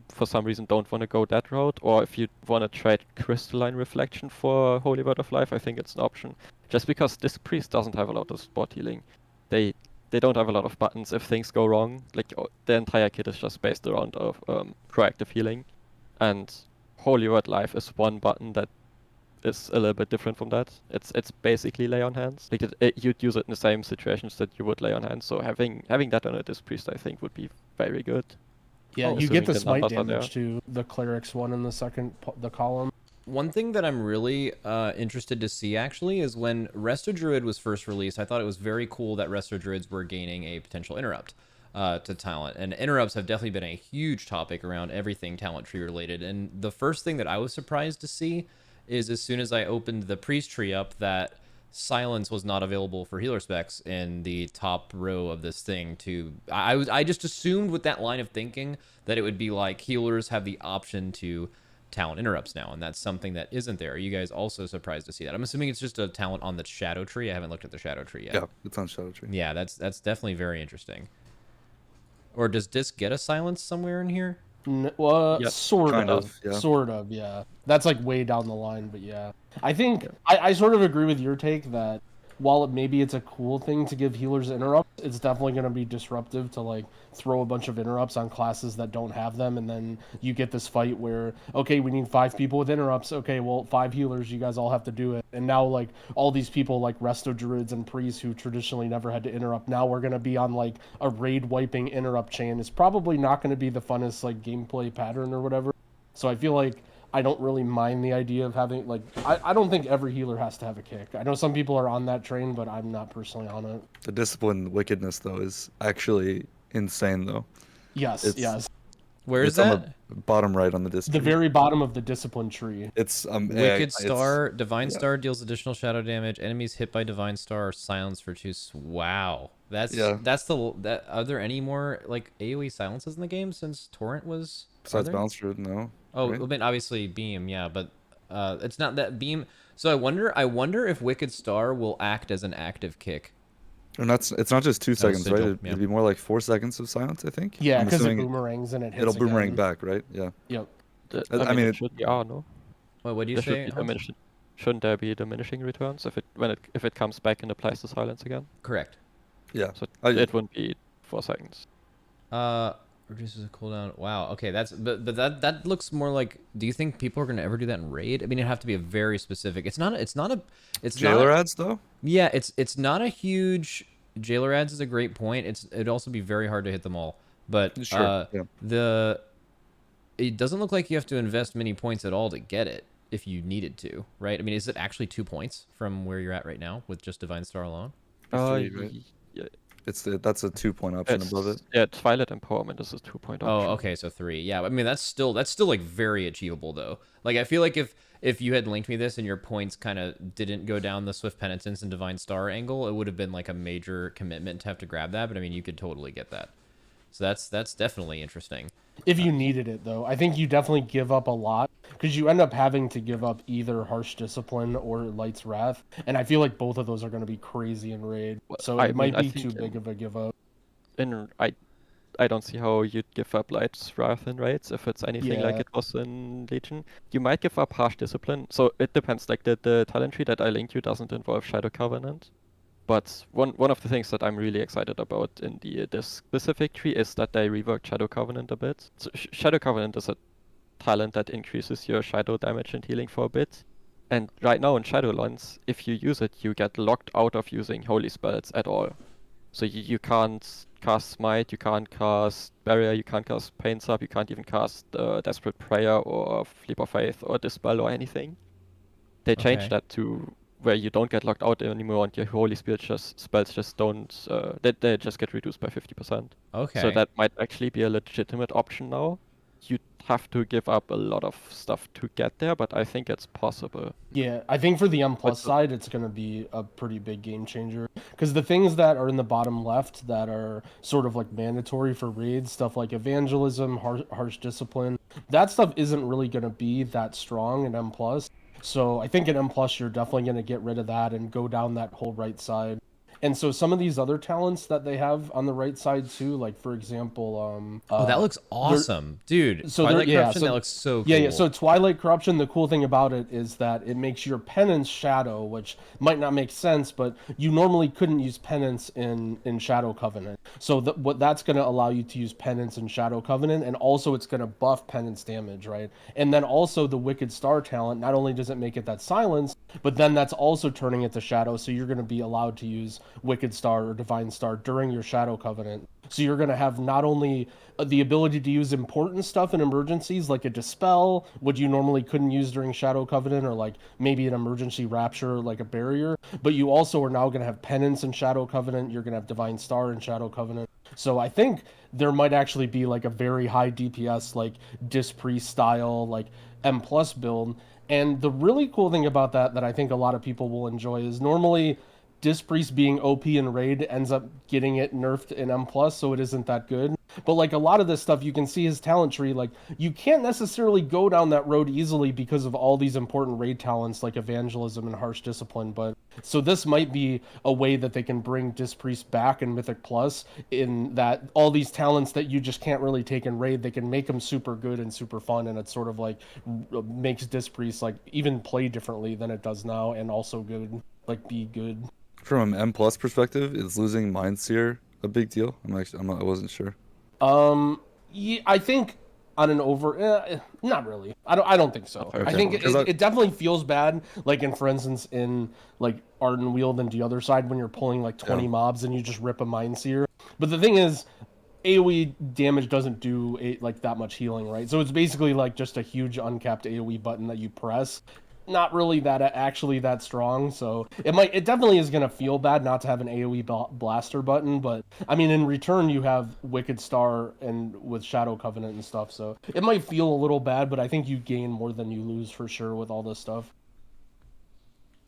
for some reason don't want to go that route, or if you want to trade Crystalline Reflection for Holy Word of Life, I think it's an option. Just because this priest doesn't have a lot of spot healing. They don't have a lot of buttons if things go wrong. Like, the entire kit is just based around proactive healing. And Holy Word Life is one button that is a little bit different from that. It's basically lay on hands. Like, you'd use it in the same situations that you would lay on hands. So having that on a Disc Priest, I think, would be very good. Yeah, you assuming get the the smite numbers are there. damage too. The Cleric's one in the second, the column. One thing that I'm really interested to see, actually, is when Resto Druid was first released, I thought it was very cool that Resto Druids were gaining a potential interrupt to talent. And interrupts have definitely been a huge topic around everything talent tree related. And the first thing that I was surprised to see is as soon as I opened the priest tree up, that silence was not available for healer specs in the top row of this thing. I just assumed with that line of thinking that it would be like healers have the option to talent interrupts now, and that's something that isn't there. Are you guys also surprised to see that? I'm assuming it's just a talent on the shadow tree. I haven't looked at the shadow tree yet. Yeah, it's on Shadow Tree. Yeah, that's definitely very interesting. Or does Disc get a silence somewhere in here? Well, Yep, sort kind of, of, yeah. sort of, yeah. That's like way down the line, but yeah. I think I sort of agree with your take that while maybe it's a cool thing to give healers interrupts, it's definitely going to be disruptive to like throw a bunch of interrupts on classes that don't have them, and then you get this fight where, okay, we need 5 people with interrupts. Okay, well, 5 healers, you guys all have to do it. And now like all these people like Resto Druids and Priests who traditionally never had to interrupt, now we're going to be on like a raid wiping interrupt chain. It's probably not going to be the funnest like gameplay pattern or whatever. So I feel like I don't really mind the idea of having, like, I don't think every healer has to have a kick. I know some people are on that train, but I'm not personally on it. The discipline wickedness though is actually insane though. Yes, It's- yes. Where is It's on that? the bottom right on the disc. The tree. very bottom of the discipline tree. It's Wicked it's- Star, Divine yeah. Star deals additional shadow damage. Enemies hit by Divine Star are silenced for 2. Wow, that's Yeah. that. Are there any more like AOE silences in the game since Torrent was? Besides are there? Balance Druid, no. Oh, right? I mean, obviously Beam, yeah, but it's not that Beam. So I wonder if Wicked Star will act as an active kick. And it's not just 2 seconds, right? sigil, It'd yeah. be more like 4 seconds of silence, I think. Yeah, I'm because it assuming boomerangs and it hits it'll boomerang again. back, right? Yeah. Yep. I mean, it it- should be no. What do you There should say? be Hans? shouldn't there be diminishing returns if it comes back and applies the silence again? Correct. Yeah. So I- it wouldn't be 4 seconds. Reduces the cooldown. Wow. Okay, but that looks more like. Do you think people are gonna ever do that in raid? I mean, it'd have to be a very specific. Jailer ads though? Yeah, it's not a huge. Jailer ads is a great point. It'd also be very hard to hit them all. But Sure, yeah. it doesn't look like you have to invest many points at all to get it if you needed to, right? I mean, is it actually 2 points from where you're at right now with just Divine Star alone? Three, right? Yeah, That's a 2-point option above it. Yeah, Twilight Empowerment is a 2-point option. Oh, okay, so 3. Yeah, I mean that's still like very achievable though. Like I feel like if you had linked me this and your points kind of didn't go down the Swift Penitence and Divine Star angle, it would have been like a major commitment to have to grab that. But I mean, you could totally get that. So that's definitely interesting. If you needed it, though, I think you definitely give up a lot because you end up having to give up either Harsh Discipline or Light's Wrath, and I feel like both of those are going to be crazy in Raid. So it might be too big of a give up. I don't see how you'd give up Light's Wrath in Raids if it's anything like Yeah. it was in Legion. You might give up Harsh Discipline, so it depends. Like the talent tree that I linked you doesn't involve Shadow Covenant. But one of the things that I'm really excited about in this specific tree is that they reworked Shadow Covenant a bit. So Shadow Covenant is a talent that increases your shadow damage and healing for a bit. And right now in Shadowlands, if you use it, you get locked out of using holy spells at all. So you can't cast Smite, you can't cast Barrier, you can't cast Pain Sub, you can't even cast Desperate Prayer or Leap of Faith or Dispel or anything. They changed Okay. that to where you don't get locked out anymore and your holy spells just don't, they just get reduced by 50%. Okay. So that might actually be a legitimate option now. You'd have to give up a lot of stuff to get there, but I think it's possible. Yeah, I think for the M plus But- side, it's going to be a pretty big game changer. Because the things that are in the bottom left that are sort of like mandatory for raids, stuff like evangelism, harsh discipline, that stuff isn't really going to be that strong in M plus. So I think in M plus, you're definitely going to get rid of that and go down that whole right side. And so some of these other talents that they have on the right side too, like for example, Oh, that looks awesome, dude. So Twilight Corruption, that looks so cool. Yeah. So Twilight Corruption, the cool thing about it is that it makes your penance shadow, which might not make sense, but you normally couldn't use penance in Shadow Covenant. So what that's going to allow you to use penance in Shadow Covenant, and also it's going to buff penance damage, right? And then also the Wicked Star talent, not only does it make it that silence, but then that's also turning it to shadow, so you're going to be allowed to use Wicked Star or Divine Star during your Shadow Covenant. So you're going to have not only the ability to use important stuff in emergencies, like a Dispel, which you normally couldn't use during Shadow Covenant, or like maybe an emergency Rapture, like a Barrier, but you also are now going to have Penance in Shadow Covenant, you're going to have Divine Star in Shadow Covenant. So I think there might actually be like a very high DPS, like Dispriest style, like M plus build. And the really cool thing about that I think a lot of people will enjoy is normally Dispriest being OP in Raid ends up getting it nerfed in M+, so it isn't that good. But like a lot of this stuff, you can see his talent tree, like you can't necessarily go down that road easily because of all these important Raid talents like Evangelism and Harsh Discipline. But so this might be a way that they can bring Dispriest back in Mythic Plus, in that all these talents that you just can't really take in Raid, they can make them super good and super fun, and it's sort of like makes Dispriest like even play differently than it does now, and also good, like be good. From an M plus perspective, is losing Mindseer a big deal? I wasn't sure. Yeah, I think on an not really. I don't think so. Okay. I think it definitely feels bad. Like for instance, in like Arden Wield and the other side, when you're pulling like 20 mobs and you just rip a Mindseer. But the thing is, AoE damage doesn't do like that much healing, right? So it's basically like just a huge uncapped AoE button that you press. Not really that strong, so it definitely is gonna feel bad not to have an AoE blaster button, but I mean in return you have Wicked Star and with Shadow Covenant and stuff, so it might feel a little bad, but I think you gain more than you lose for sure with all this stuff.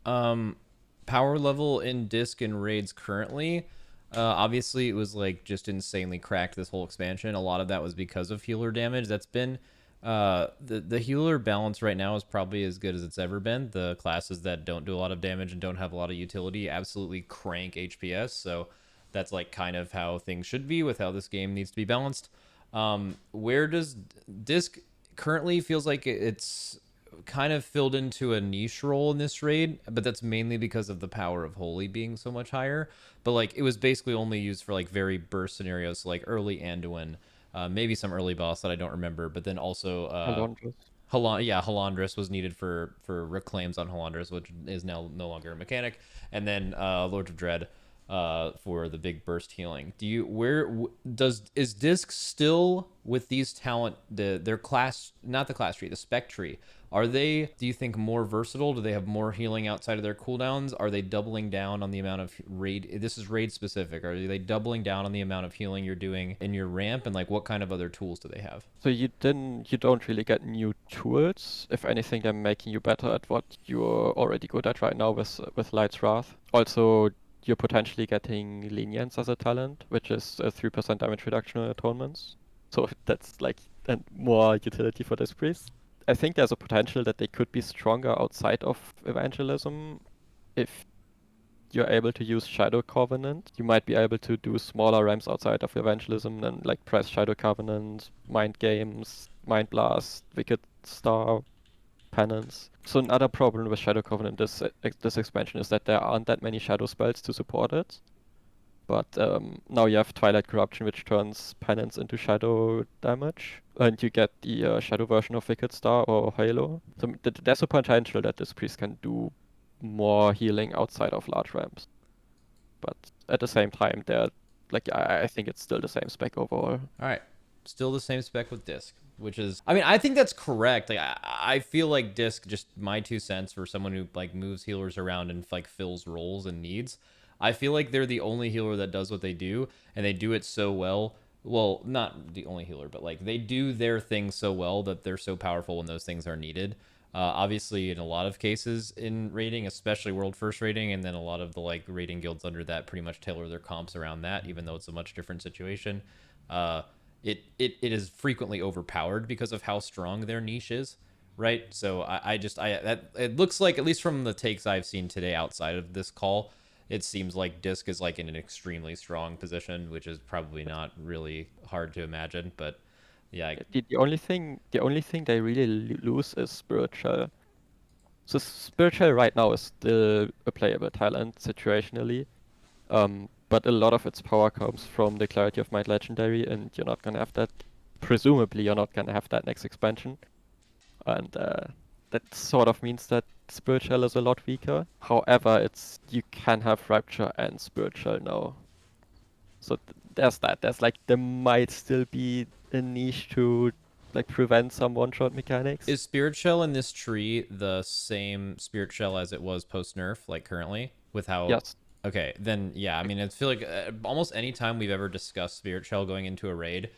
Power level in Disc and Raids currently, obviously it was like just insanely cracked this whole expansion. A lot of that was because of healer damage. That's been the healer balance right now is probably as good as it's ever been. The classes that don't do a lot of damage and don't have a lot of utility absolutely crank HPS, so that's like kind of how things should be with how this game needs to be balanced. Where does Disc currently feels like it's kind of filled into a niche role in this raid, but that's mainly because of the power of Holy being so much higher. But like it was basically only used for like very burst scenarios, so like early Anduin. Maybe some early boss that I don't remember, but then also Halandris was needed for reclaims on Halandris, which is now no longer a mechanic, and then Lords of Dread for the big burst healing. Is Disc still with these talent their class, not the class tree, the spec tree? Are they, do you think, more versatile? Do they have more healing outside of their cooldowns? Are they doubling down on the amount of raid? This is raid specific. Are they doubling down on the amount of healing you're doing in your ramp? And like, what kind of other tools do they have? So you don't really get new tools. If anything, they're making you better at what you're already good at right now with Light's Wrath. Also, you're potentially getting Lenience as a talent, which is a 3% damage reduction on atonements. So that's like more utility for this priest. I think there's a potential that they could be stronger outside of Evangelism. If you're able to use Shadow Covenant, you might be able to do smaller ramps outside of Evangelism and like press Shadow Covenant, Mind Games, Mind Blast, Wicked Star, Penance. So another problem with Shadow Covenant this expansion is that there aren't that many Shadow spells to support it. But now you have Twilight Corruption, which turns Penance into Shadow damage. And you get the Shadow version of Wicked Star or Halo. So there's a potential that this priest can do more healing outside of large ramps. But at the same time, they're like I think it's still the same spec overall. All right. Still the same spec with Disc, which is, I mean, I think that's correct. Like, I feel like Disc, just my 2 cents for someone who like moves healers around and like fills roles and needs. I feel like they're the only healer that does what they do, and they do it so well. Well, not the only healer, but like they do their thing so well that they're so powerful when those things are needed. Obviously, in a lot of cases in raiding, especially world first raiding, and then a lot of the like raiding guilds under that pretty much tailor their comps around that, even though it's a much different situation. It is frequently overpowered because of how strong their niche is, right? So it looks like, at least from the takes I've seen today outside of this call, it seems like Disc is like in an extremely strong position, which is probably not really hard to imagine, but yeah. The only thing they really lose is Spiritual. So Spiritual right now is still a playable talent situationally, but a lot of its power comes from the Clarity of Might Legendary, and you're not gonna have that. Presumably, you're not gonna have that next expansion, and that sort of means that Spiritual is a lot weaker. However, you can have Rapture and Spiritual now. So there's that. There might still be a niche to like prevent some one-shot mechanics. Is Spirit Shell in this tree the same Spirit Shell as it was post-nerf, like currently? With how... Yes. Okay, then yeah, I mean, I feel like almost any time we've ever discussed Spirit Shell going into a raid,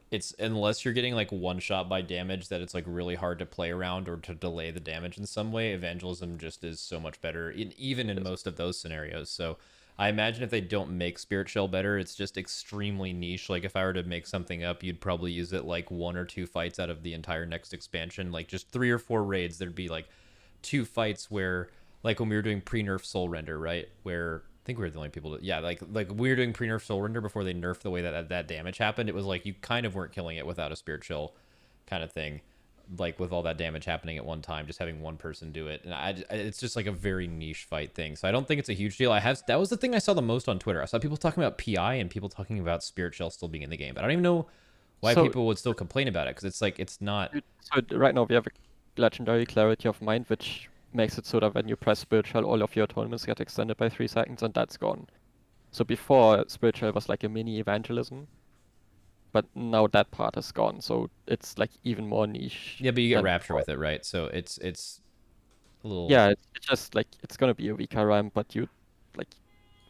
it's, unless you're getting like one shot by damage that it's like really hard to play around or to delay the damage in some way, Evangelism just is so much better, even in most of those scenarios. So I imagine if they don't make Spirit Shell better, it's just extremely niche. Like if I were to make something up, you'd probably use it like 1 or 2 fights out of the entire next expansion. Like just 3 or 4 raids, there'd be like 2 fights where, like when we were doing pre-nerf Soul Render, right? Where I think we were the only people that, yeah, like we were doing pre-nerf Soul Render before they nerfed the way that damage happened. It was like you kind of weren't killing it without a Spirit Shell kind of thing. Like with all that damage happening at one time, just having one person do it, and it's just like a very niche fight thing. So I don't think it's a huge deal. That was the thing I saw the most on Twitter. I saw people talking about PI and people talking about Spirit Shell still being in the game, but I don't even know why people would still complain about it, because it's like it's not. So right now we have a legendary Clarity of Mind, which makes it so that when you press Spirit Shell, all of your tournaments get extended by 3 seconds, and that's gone. So before, Spirit Shell was like a mini Evangelism, but now that part is gone, so it's like even more niche. Yeah, but you get Rapture with it, right? So it's a little... Yeah, it's just like, it's gonna be a weaker ramp, but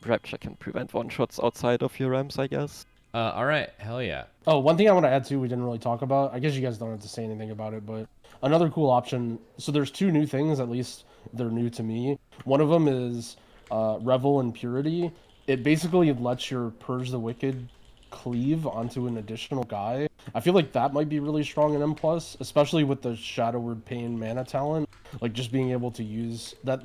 Rapture can prevent one-shots outside of your ramps, I guess. All right, hell yeah. Oh, one thing I want to add too, we didn't really talk about. I guess you guys don't have to say anything about it, but another cool option. So there's 2 new things, at least they're new to me. One of them is Revel and Purity. It basically lets your Purge the Wicked cleave onto an additional guy. I feel like that might be really strong in M+, especially with the Shadowward Pain mana talent. Like just being able to use that.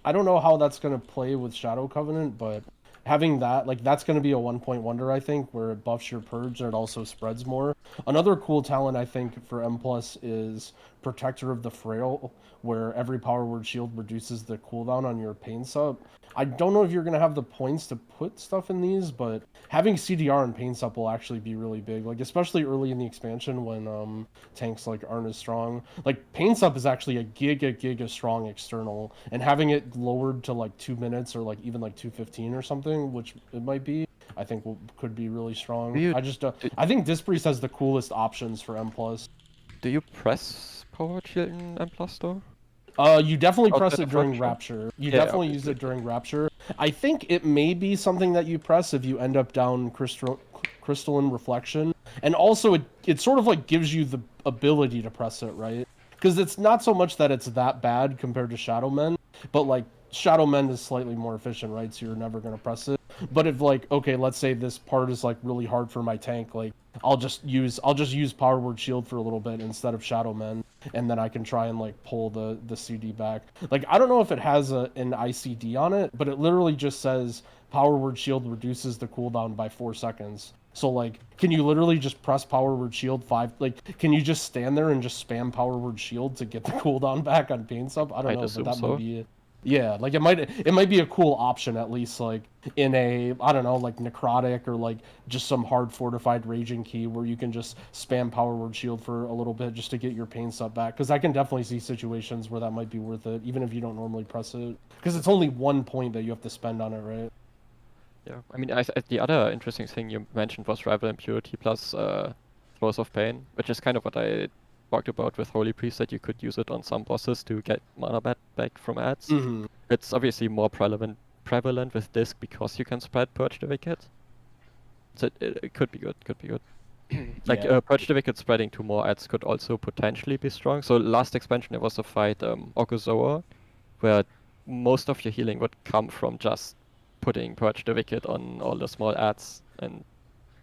I don't know how that's going to play with Shadow Covenant, but having that, like, that's going to be a 1-point wonder, I think, where it buffs your Purge and it also spreads more. Another cool talent, I think, for M+ is Protector of the Frail, where every Power Word Shield reduces the cooldown on your Pain Sup. I don't know if you're going to have the points to put stuff in these, but having CDR and Pain Sup will actually be really big, like, especially early in the expansion when tanks, like, aren't as strong. Like, Pain Sup is actually a giga strong external, and having it lowered to, like, 2 minutes or, like, even, like, 2:15 or something, which it might be, I think could be really strong. I think Dispriest has the coolest options for M+. Do you press power shield in M+ though? You definitely press Outside it of during Rapture? Rapture. You Yeah, definitely use it during Rapture. I think it may be something that you press if you end up down Crystalline Reflection. And also, it sort of like gives you the ability to press it, right? Because it's not so much that it's that bad compared to Shadow Men, but like Shadow Men is slightly more efficient, right? So you're never gonna press it. But if like, okay, let's say this part is like really hard for my tank, like I'll just use Power Word Shield for a little bit instead of Shadow Men, and then I can try and like pull the CD back. Like I don't know if it has an ICD on it, but it literally just says Power Word Shield reduces the cooldown by 4 seconds. So like, can you literally just press Power Word Shield 5? Like, can you just stand there and just spam Power Word Shield to get the cooldown back on Pain Sub? I don't I'd know, but assume that so. might be it. Yeah, like it might be a cool option at least, like in a, I don't know, like Necrotic or like just some hard fortified Raging Key where you can just spam Power Word Shield for a little bit just to get your Pain Sub back. Because I can definitely see situations where that might be worth it, even if you don't normally press it. Because it's only 1 point that you have to spend on it, right? Yeah, I mean, the other interesting thing you mentioned was Rival Impurity plus Throes of Pain, which is kind of what I talked about with Holy Priest, that you could use it on some bosses to get mana back from ads. Mm-hmm. It's obviously more prevalent with Disc because you can spread Purge the Wicked. So it could be good, Like Yeah. Purge the Wicked spreading to more ads could also potentially be strong. So last expansion there was a fight, Okuzoa, where most of your healing would come from just putting Purge the Wicked on all the small ads, and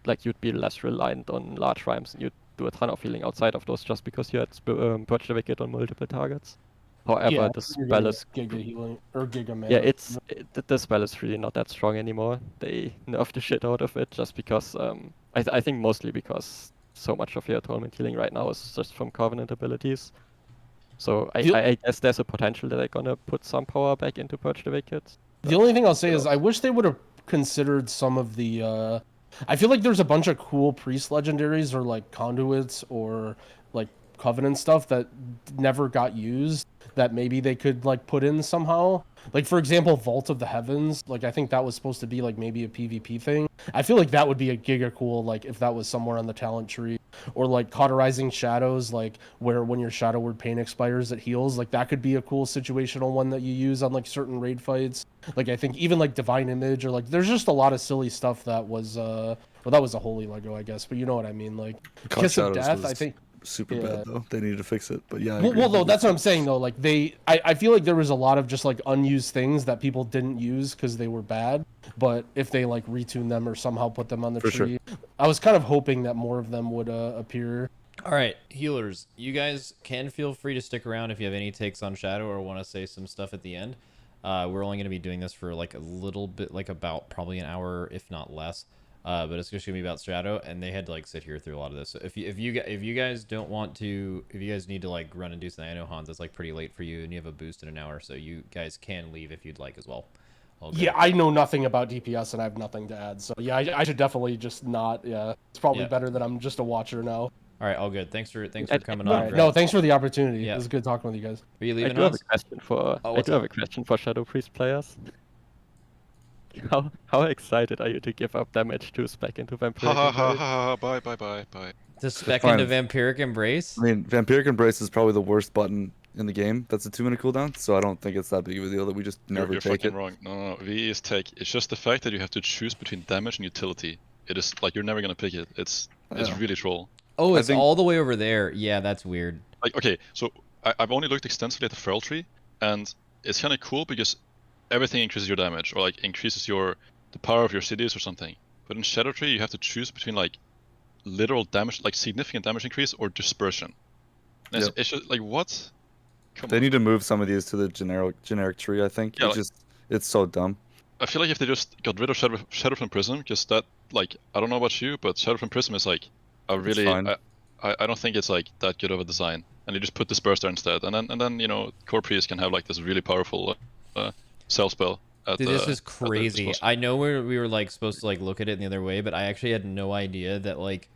like you'd be less reliant on large rhymes, and you'd do a ton of healing outside of those just because you had Purge the Wicked on multiple targets. However, Yeah, the you're spell gonna is get Giga Healing or Giga Mana. yeah, the spell is really not that strong anymore. They nerfed the shit out of it just because I think mostly because so much of your atonement healing right now is just from Covenant abilities. So I guess there's a potential that they're gonna put some power back into Purge the Wicked. The only thing I'll say is I wish they would have considered some of the I feel like there's a bunch of cool priest legendaries or like conduits or like covenant stuff that never got used that maybe they could like put in somehow. Like for example, Vault of the Heavens, like I think that was supposed to be like maybe a PvP thing. I feel like that would be a giga cool like if that was somewhere on the talent tree. Or like Cauterizing Shadows, like where when your Shadow Word Pain expires, it heals. Like that could be a cool situational one that you use on like certain raid fights. Like I think even like Divine Image or like there's just a lot of silly stuff that was well that was a holy Lego I guess, but you know what I mean. Like Caught Kiss of Shadows Death, was I think. super Yeah. bad though. They need to fix it. But yeah, I Well, agree. no, that's what I'm saying though. Like I feel like there was a lot of just like unused things that people didn't use because they were bad. But if they like retune them or somehow put them on the For sure. tree, I was kind of hoping that more of them would appear. All right, healers, you guys can feel free to stick around if you have any takes on Shadow or want to say some stuff at the end. We're only going to be doing this for like a little bit, like about probably an hour, if not less. But it's just going to be about Shadow, and they had to like sit here through a lot of this. So if you guys don't want to, if you guys need to like run and do something, I know Hans, it's like pretty late for you, and you have a boost in an hour, so you guys can leave if you'd like as well. Okay. Yeah, I know nothing about DPS and I have nothing to add. So yeah, I should definitely just not. Yeah, it's probably Yeah. better that I'm just a watcher now. All right, all good. Thanks for coming All on. right, Growl. no, thanks for the opportunity. Yeah. It was good talking with you guys. Are you I leaving, do have a Hans? question for Oh, I what's do have up? a question for Shadow Priest players. How excited are you to give up damage to spec into Ha Vampiric ha ha Embrace? ha, bye, bye. To spec fine. into Vampiric Embrace? I mean, Vampiric Embrace is probably the worst button in the game. That's a 2-minute cooldown, so I don't think it's that big of a deal that we just never You're take fucking it. wrong. No. V is tech. It's just the fact that you have to choose between damage and utility. It is like you're never gonna pick it. It's Yeah. really troll. Oh, I it's think- all the way over there. Yeah, that's weird. Like, okay, so I've only looked extensively at the feral tree, and it's kind of cool because everything increases your damage, or like increases the power of your cities or something. But in Shadow Tree, you have to choose between like literal damage, like significant damage increase, or dispersion. And Yep. it's just like what? Come They on. need to move some of these to the generic tree. I think Yeah, it's so dumb. I feel like if they just got rid of Shadow from Prism, because that, like, I don't know about you, but Shadow from Prism is like a really, fine. I don't think it's like that good of a design. And you just put Disperse there instead, and then you know, Core Priest can have like this really powerful cell spell. Dude, this is at the crazy. disposal. I know we were like supposed to like look at it the other way, but I actually had no idea that like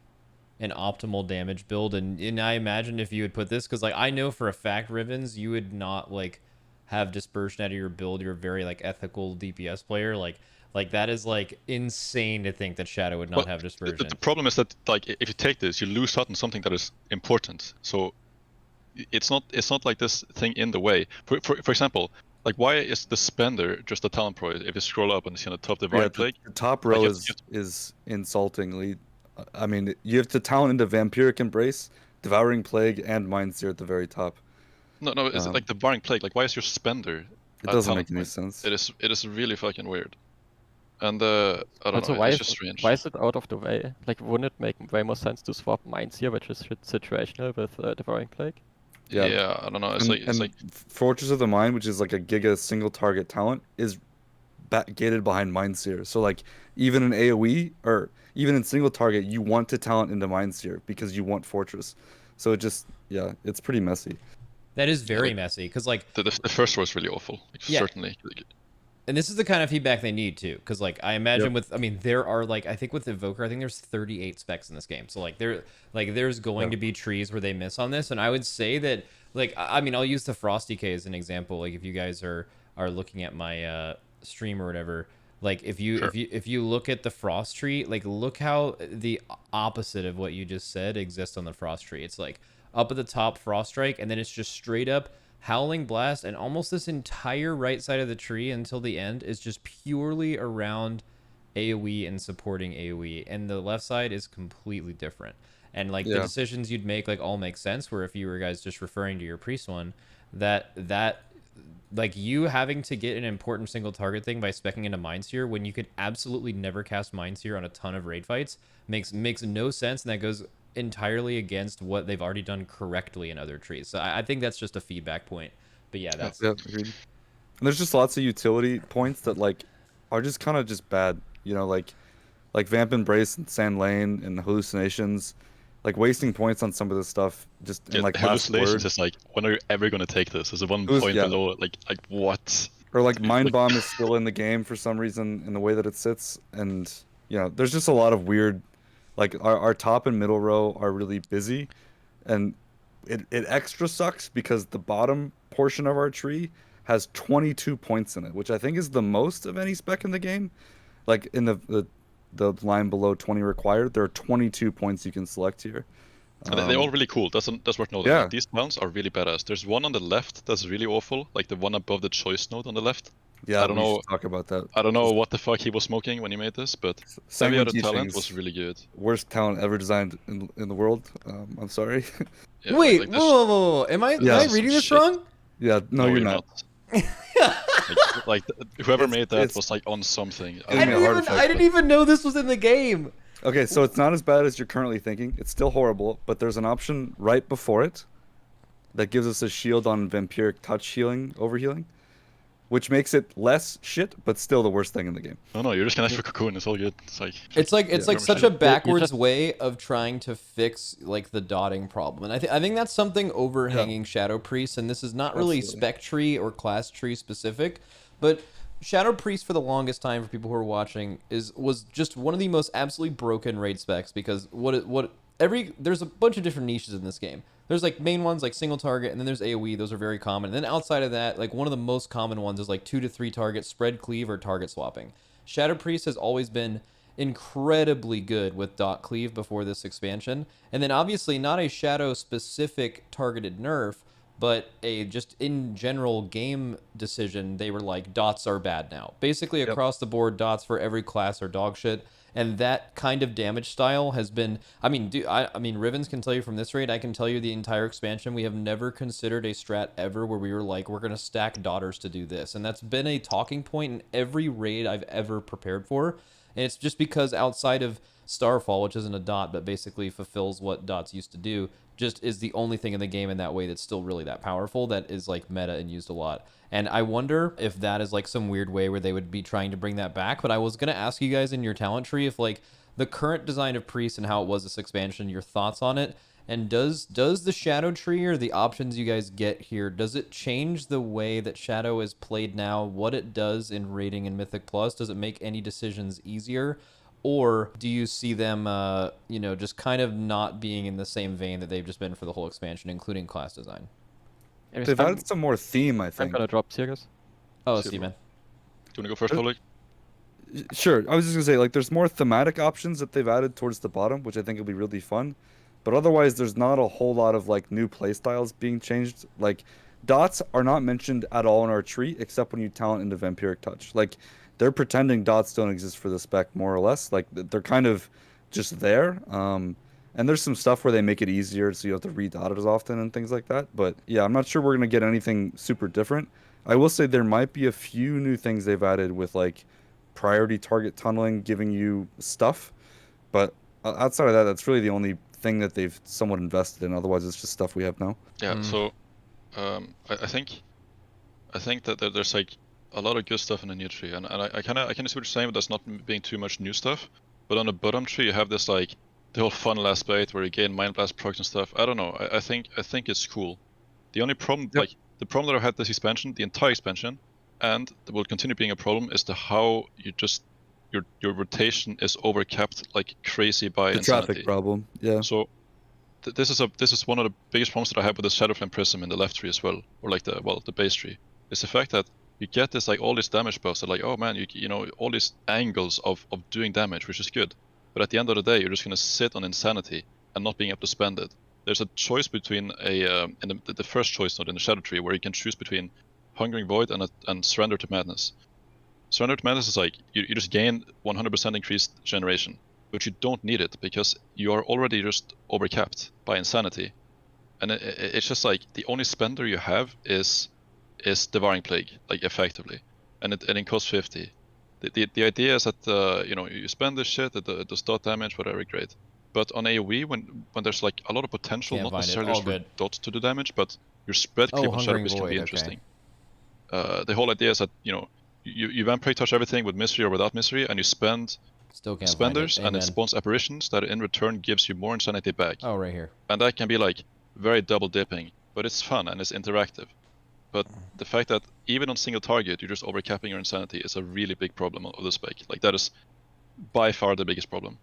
an optimal damage build, and I imagine if you would put this, because like I know for a fact, Rivenz, you would not like have dispersion out of your build. You're a very like ethical DPS player. Like that is like insane to think that Shadow would not Well, have dispersion. The problem is that like if you take this, you lose out on something that is important. So it's not like this thing in the way. For example, like why is the spender just a talent pro if you scroll up and see on the top Divine Plague? The top row Like, is insultingly. I mean, you have to talent into Vampiric Embrace, Devouring Plague, and Mindseer at the very top. No, it's like the Devouring Plague. Like why is your spender? It doesn't make any sense. It is really fucking weird. And I don't Also, know, why it's is, just strange. why is it out of the way? Like, wouldn't it make way more sense to swap Minds here, which is situational with Devouring Plague? Yeah, I don't know. It's like Fortress of the Mind, which is like a giga single target talent, is gated behind Mindseer. So like even in AoE or even in single target, you want to talent into Mindseer because you want Fortress. So it just it's pretty messy. That is very messy, because like the first was really awful. Like, certainly. And this is the kind of feedback they need too, because like I imagine I mean there are like I think with Evoker I think there's 38 specs in this game, so like there's going to be trees where they miss on this, and I would say that like I mean I'll use the Frosty K as an example. Like if you guys are looking at my stream or whatever, like if you look at the Frost tree, like look how the opposite of what you just said exists on the Frost tree. It's like up at the top Frost Strike, and then it's just straight up Howling Blast, and almost this entire right side of the tree until the end is just purely around AoE and supporting AoE, and the left side is completely different. And like the decisions you'd make like all make sense, where if you were guys just referring to your priest one, that like you having to get an important single target thing by speccing into Mindseer when you could absolutely never cast Mindseer on a ton of raid fights makes no sense, and that goes entirely against what they've already done correctly in other trees. So I think that's just a feedback point. But yeah, that's agreed. And there's just lots of utility points that like are just kind of just bad, you know, like Vamp Embrace and Sand Lane and Hallucinations, like wasting points on some of this stuff just in like Hallucinations is like, when are you ever gonna take this? Is it 1 point below? Like what? Or like Mind Bomb is still in the game for some reason in the way that it sits, and you know, there's just a lot of weird. Like our top and middle row are really busy, and it extra sucks because the bottom portion of our tree has 22 points in it, which I think is the most of any spec in the game. Like in the line below 20 required, there are 22 points you can select here. They're all really cool. That's worth noting. Yeah. Like, these mounts are really badass. There's one on the left that's really awful, like the one above the choice node on the left. Yeah, I don't know. Talk about that. I don't know what the fuck he was smoking when he made this, but every other talent was really good. Worst talent ever designed in the world. I'm sorry. Yeah, wait, whoa. Am I reading this wrong? Yeah, no, you're not. like whoever made that was like on something. I didn't even know this was in the game. Okay, so it's not as bad as you're currently thinking. It's still horrible, but there's an option right before it that gives us a shield on Vampiric Touch healing, overhealing, which makes it less shit, but still the worst thing in the game. No, you're just gonna ask for Cocoon. It's all good. It's like such a backwards way of trying to fix like the dotting problem, and I think that's something overhanging Shadow Priest. And this is not really spec tree or class tree specific, but Shadow Priest for the longest time, for people who are watching, was just one of the most absolutely broken raid specs, because there's a bunch of different niches in this game. There's like main ones like single target, and then there's AoE. Those are very common. And then outside of that, like one of the most common ones is like 2 to 3 target spread cleave or target swapping. Shadow Priest has always been incredibly good with dot cleave before this expansion, and then obviously not a shadow specific targeted nerf, but a just in general game decision. They were like, dots are bad now. Basically across the board, dots for every class are dog shit. And that kind of damage style has been, I mean, Rivenz can tell you from this raid, I can tell you the entire expansion, we have never considered a strat ever where we were like, we're going to stack daughters to do this. And that's been a talking point in every raid I've ever prepared for. And it's just because outside of Starfall, which isn't a dot, but basically fulfills what dots used to do, just is the only thing in the game in that way that's still really that powerful, that is like meta and used a lot. And I wonder if that is like some weird way where they would be trying to bring that back. But I was going to ask you guys in your talent tree if like the current design of Priest and how it was this expansion, your thoughts on it. And does the Shadow tree or the options you guys get here, does it change the way that Shadow is played now, what it does in raiding and Mythic Plus? Does it make any decisions easier? Or do you see them, just kind of not being in the same vein that they've just been for the whole expansion, including class design? They've added some more theme, I think. I'm gonna drop Ceredes. Oh, see, man. Do you want to go first, Publik? Sure. I was just gonna say, like, there's more thematic options that they've added towards the bottom, which I think will be really fun. But otherwise, there's not a whole lot of like new playstyles being changed. Like dots are not mentioned at all in our tree, except when you talent into Vampiric Touch. Like they're pretending dots don't exist for the spec, more or less. Like they're kind of just there. And there's some stuff where they make it easier, so you have to re-dot it as often and things like that. But yeah, I'm not sure we're gonna get anything super different. I will say there might be a few new things they've added with like priority target tunneling, giving you stuff. But outside of that, that's really the only thing that they've somewhat invested in. Otherwise, it's just stuff we have now. Yeah. So, I think that there's like a lot of good stuff in the new tree, and I kind of see what you're saying, but there's not being too much new stuff. But on the bottom tree, you have this like the whole funnel aspect where you gain Mind Blast procs and stuff. I don't know. I think it's cool. The only problem, Yep. like the problem that I had this expansion, the entire expansion, and that will continue being a problem, is the how you just your rotation is overcapped like crazy by The insanity. traffic problem. Yeah. So this is one of the biggest problems that I have with the Shadowflame Prism in the left tree as well, or like the base tree, is the fact that you get this like all these damage buffs that like, oh man, you know, all these angles of doing damage, which is good, but at the end of the day you're just gonna sit on insanity and not being able to spend it. There's a choice between in the first choice node in the Shadow tree where you can choose between Hungering Void and Surrender to Madness. Surrender to Madness is like you just gain 100% increased generation, but you don't need it because you are already just overcapped by insanity, and it's just like the only spender you have is Devouring Plague, like effectively, and it costs 50. The idea is that you know, you spend this shit, it does dot damage, whatever, great. But on AoE, when there's like a lot of potential, Can't not find it. necessarily All just for good. dots to do damage, but your spread Oh, clip on Shadow Hungering Priest can be Void, interesting. The whole idea is that, you know, you Vampiric Touch everything with Misery or without Misery, and you spend Still can't spenders, find and it. it Amen. spawns apparitions that in return gives you more insanity back. Oh, right here. And that can be like very double dipping, but it's fun and it's interactive. But the fact that even on single target you're just overcapping your insanity is a really big problem of the spec. Like that is by far the biggest problem.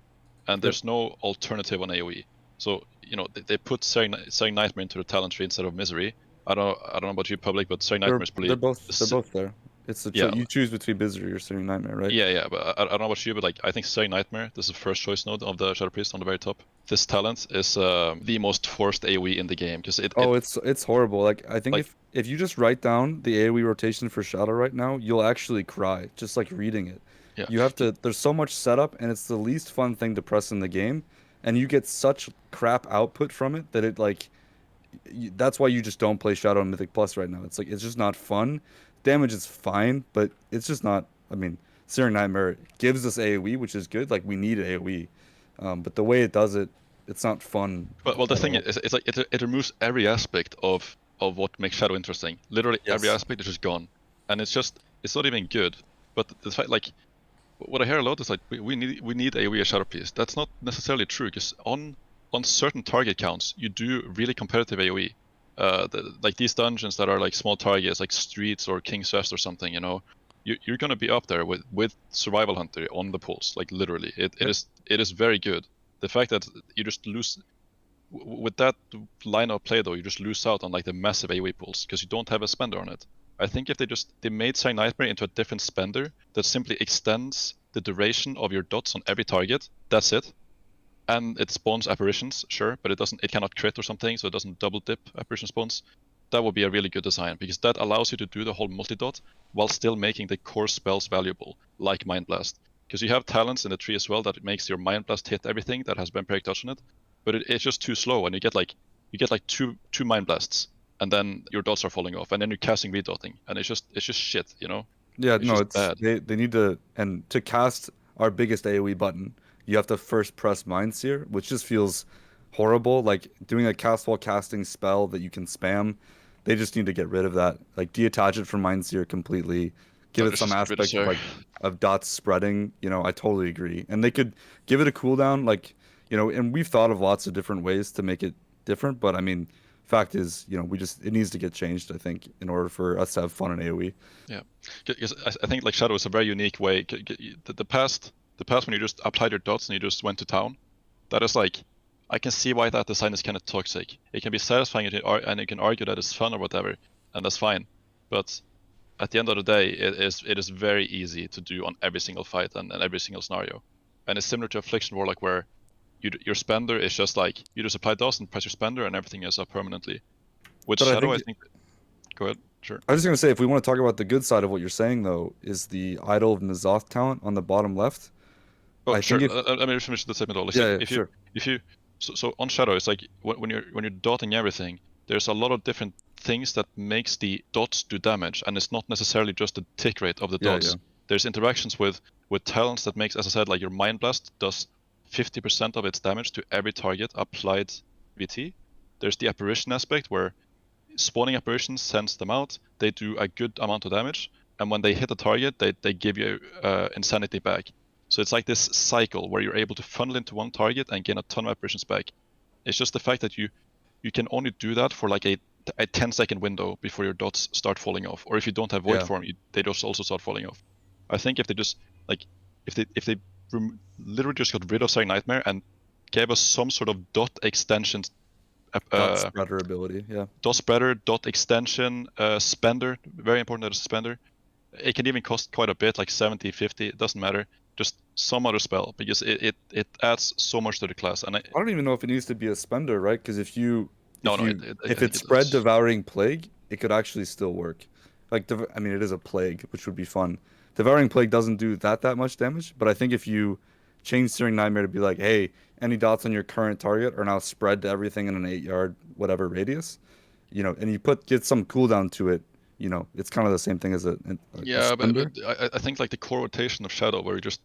And there's no alternative on AoE. So, you know, they put Searing Nightmare into the talent tree instead of Misery. I don't know about you, Public, but Searing Nightmare is probably They're both there. It's the Yeah. you choose between Misery or Searing Nightmare, right? Yeah, but I don't know about you, but like I think Searing Nightmare, this is the first choice node of the Shadow Priest on the very top. This talent is the most forced AoE in the game because It's horrible. Like I think Like- if you just write down the AoE rotation for Shadow right now, you'll actually cry just like reading it. Yeah. You have to. There's so much setup, and it's the least fun thing to press in the game, and you get such crap output from it that it like. That's why you just don't play Shadow and Mythic Plus right now. It's like it's just not fun. Damage is fine, but it's just not. I mean, Searing Nightmare gives us AoE, which is good. Like we need AoE, but the way it does it, it's not fun. But well, the at thing all. is, it's like it removes every aspect of what makes Shadow interesting. Literally every Yes. aspect is just gone, and it's not even good. But the fact, like, what I hear a lot is like we need AoE as Shadow Priest. That's not necessarily true because on certain target counts you do really competitive AoE. Like these dungeons that are like small targets, like Streets or King's Rest or something, you know, you're gonna be up there with Survival Hunter on the pulse. Like literally, it is very good. The fact that you just lose with that line of play though, you just lose out on like the massive AoE pools because you don't have a spender on it. I think if they made Searing Nightmare into a different spender that simply extends the duration of your dots on every target, that's it. And it spawns apparitions, sure, but it cannot crit or something, so it doesn't double dip apparition spawns. That would be a really good design because that allows you to do the whole multi-dot while still making the core spells valuable, like Mind Blast. Because you have talents in the tree as well that makes your Mind Blast hit everything that has Vampiric Touch on it, but it's just too slow, and you get like two Mind Blasts, and then your dots are falling off, and then you're casting redotting, and it's just shit, you know. Yeah, It's no, just it's bad. they need to cast our biggest AoE button. You have to first press Mind Sear, which just feels horrible. Like doing a cast while casting spell that you can spam. They just need to get rid of that. Like detach it from Mind Sear completely. Give it It's some just really aspect of dots spreading. You know, I totally agree. And they could give it a cooldown, like, you know, and we've thought of lots of different ways to make it different, but I mean, fact is, you know, it needs to get changed, I think, in order for us to have fun in AoE. Yeah, because I think like Shadow is a very unique way. The past when you just applied your dots and you just went to town, that is like, I can see why that design is kind of toxic. It can be satisfying and you can argue that it's fun or whatever, and that's fine. But at the end of the day, it is very easy to do on every single fight and every single scenario. And it's similar to Affliction Warlock where your spender is just like you just apply DOS and press your spender and everything is up permanently. With But Shadow, I think. Go ahead. Sure. I was just gonna say, if we want to talk about the good side of what you're saying, though, is the Idol of N'Zoth talent on the bottom left. Oh, I sure. think if- Let me finish the statement. Like, Yeah, if sure. you so on Shadow, it's like when you're dotting everything, there's a lot of different things that makes the dots do damage, and it's not necessarily just the tick rate of the Yeah, dots. yeah. There's interactions with talents that makes, as I said, like your Mind Blast does 50% of its damage to every target applied VT. There's the apparition aspect where spawning apparitions sends them out. They do a good amount of damage, and when they hit a target, they give you insanity back. So it's like this cycle where you're able to funnel into one target and gain a ton of apparitions back. It's just the fact that you can only do that for like a 10-second window before your dots start falling off, or if you don't have void Yeah. form, they just also start falling off. I think if they just like if they literally just got rid of Saying Nightmare and gave us some sort of dot extension, Dot spreader ability, yeah. dot spreader, dot extension, spender, very important that it's a spender. It can even cost quite a bit, like 70, 50, it doesn't matter. Just some other spell, because it adds so much to the class. And I don't even know if it needs to be a spender, right? Because if it it's spread does. Devouring Plague, it could actually still work. Like, I mean, it is a plague, which would be fun. Devouring Plague doesn't do that much damage, but I think if you change Searing Nightmare to be like, hey, any dots on your current target are now spread to everything in an 8-yard whatever radius, and you get some cooldown to it, it's kind of the same thing as a Yeah, but spender. I think like the core rotation of Shadow, where you just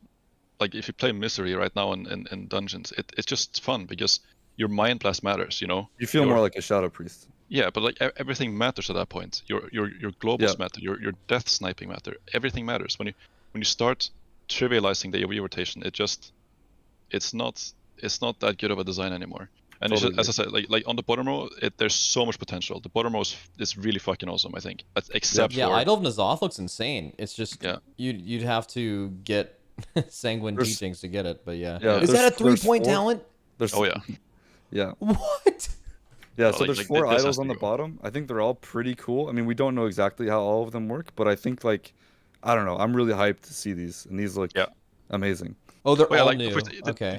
like if you play Misery right now in dungeons, it's just fun because your Mind Blast matters. You feel Your- more like a Shadow Priest. Yeah, but like everything matters at that point. Your globals Yeah. matter. Your death sniping matter. Everything matters when you start trivializing the AoE rotation. It's not that good of a design anymore. And it's Totally just, as I said, like on the bottom row, there's so much potential. The bottom row is really fucking awesome. I think, except Yeah, for Idol of N'Zoth looks insane. It's just Yeah. you'd have to get Sanguine There's- Teachings to get it, but yeah. Yeah, Is that a there's 3-point four- talent? There's, oh yeah. yeah. What? Yeah, Oh, so like- there's like, 4 this has idols to on the go. bottom. I think they're all pretty cool. I mean, we don't know exactly how all of them work, but I think I don't know. I'm really hyped to see these, and these look Yeah. amazing. Oh, they're Well, yeah, all like new. first, the Okay.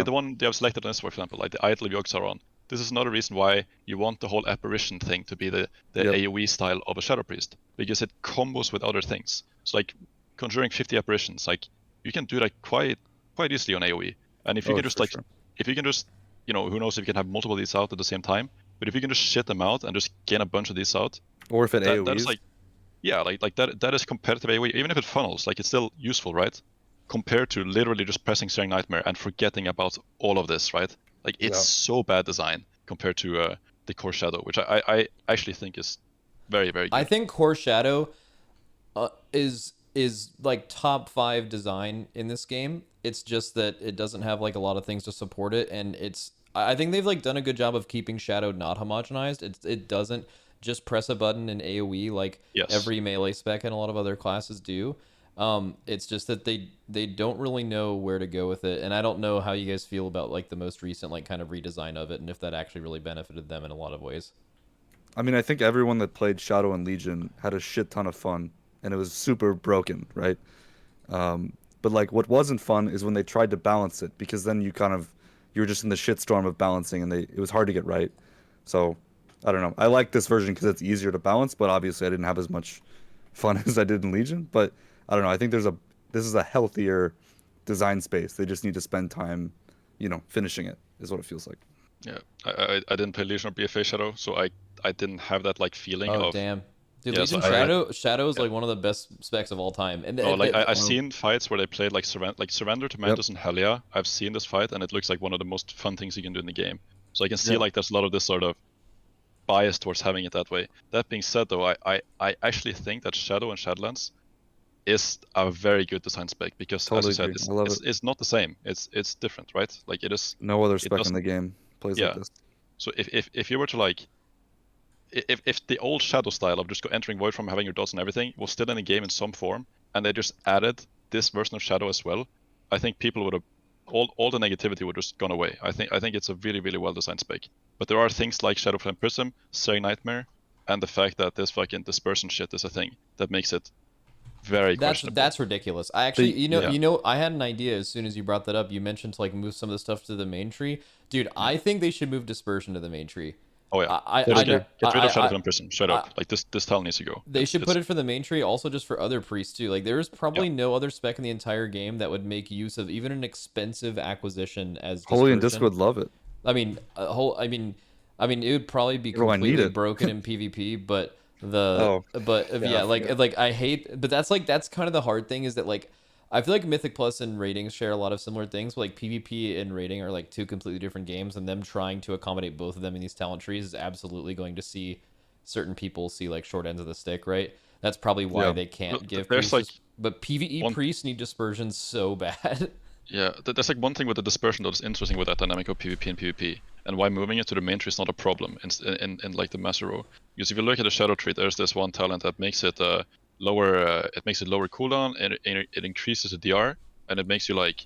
the one they have selected on this, for example, like the Idol of Yogg-Saron. This is another reason why you want the whole apparition thing to be the Yep. AoE style of a Shadow Priest, because it combos with other things. So like conjuring 50 apparitions, like you can do that quite easily on AoE. And if you Oh, can just for like sure. if you can just who knows if you can have multiple of these out at the same time, but if you can just shit them out and just gain a bunch of these out, Or if it that AoEs. is like like that is competitive AoE. Even if it funnels, like it's still useful, right? Compared to literally just pressing Searing Nightmare and forgetting about all of this, right? Like it's Yeah. so bad design compared to the core Shadow, which I actually think is very, very good. I think Core Shadow is like top 5 design in this game. It's just that it doesn't have like a lot of things to support it, and I think they've like done a good job of keeping Shadow not homogenized. It doesn't just press a button in AoE like Yes. every melee spec and a lot of other classes do. It's just that they don't really know where to go with it, and I don't know how you guys feel about like the most recent like kind of redesign of it, and if that actually really benefited them in a lot of ways. I mean, I think everyone that played Shadow and Legion had a shit ton of fun, and it was super broken, right? But like, what wasn't fun is when they tried to balance it, because then you were just in the shitstorm of balancing, and it was hard to get right. So, I don't know. I like this version because it's easier to balance, but obviously I didn't have as much fun as I did in Legion. But I don't know. I think this is a healthier design space. They just need to spend time, finishing it, is what it feels like. Yeah, I didn't play Legion or BFA Shadow, so I didn't have that like feeling Oh of damn. Dude, Yeah, so Legion Shadow is like one of the best specs of all time. And I've seen fights where they played like Surrender to Mantis and Helia. I've seen this fight, and it looks like one of the most fun things you can do in the game. So I can see like there's a lot of this sort of bias towards having it that way. That being said, though, I actually think that Shadow and Shadowlands is a very good design spec, because Totally as I agree. said, I love it's not the same. It's different, right? Like it is. No other It spec in doesn't- the game plays like Yeah. this. So if you were to like, if the old Shadow style of just entering Void from having your dots and everything was still in the game in some form, and they just added this version of Shadow as well, I think people would have all the negativity would just gone away. I think it's a really, really well designed spec. But there are things like Shadow Flame Prism, Searing Nightmare, and the fact that this fucking dispersion shit is a thing that makes it very questionable. That's ridiculous. I actually, yeah. I had an idea as soon as you brought that up. You mentioned to like move some of the stuff to the main tree, dude. I think they should move dispersion to the main tree. Oh yeah, I get rid of Shadow I, Clan Prison. Straight up, like this tile needs to go. They should put it for the main tree, also just for other priests too. Like there is probably no other spec in the entire game that would make use of even an expensive acquisition as dispersion. Holy and Disc would love it. I mean, it would probably be What do I need completely it? broken in PvP, but I hate, but that's kind of the hard thing is that like I feel like Mythic Plus and ratings share a lot of similar things, but like PvP and rating are like two completely different games, and them trying to accommodate both of them in these talent trees is absolutely going to see certain people see like short ends of the stick, right? That's probably why they can't give there's priests, but PvE priests need dispersion so bad. Yeah, there's like one thing with the dispersion that is interesting with that dynamic of PvP and PvP, and why moving it to the main tree is not a problem in like the master row. Because if you look at the shadow tree, there's this one talent that makes it lower cooldown, and it increases the DR, and it makes you like,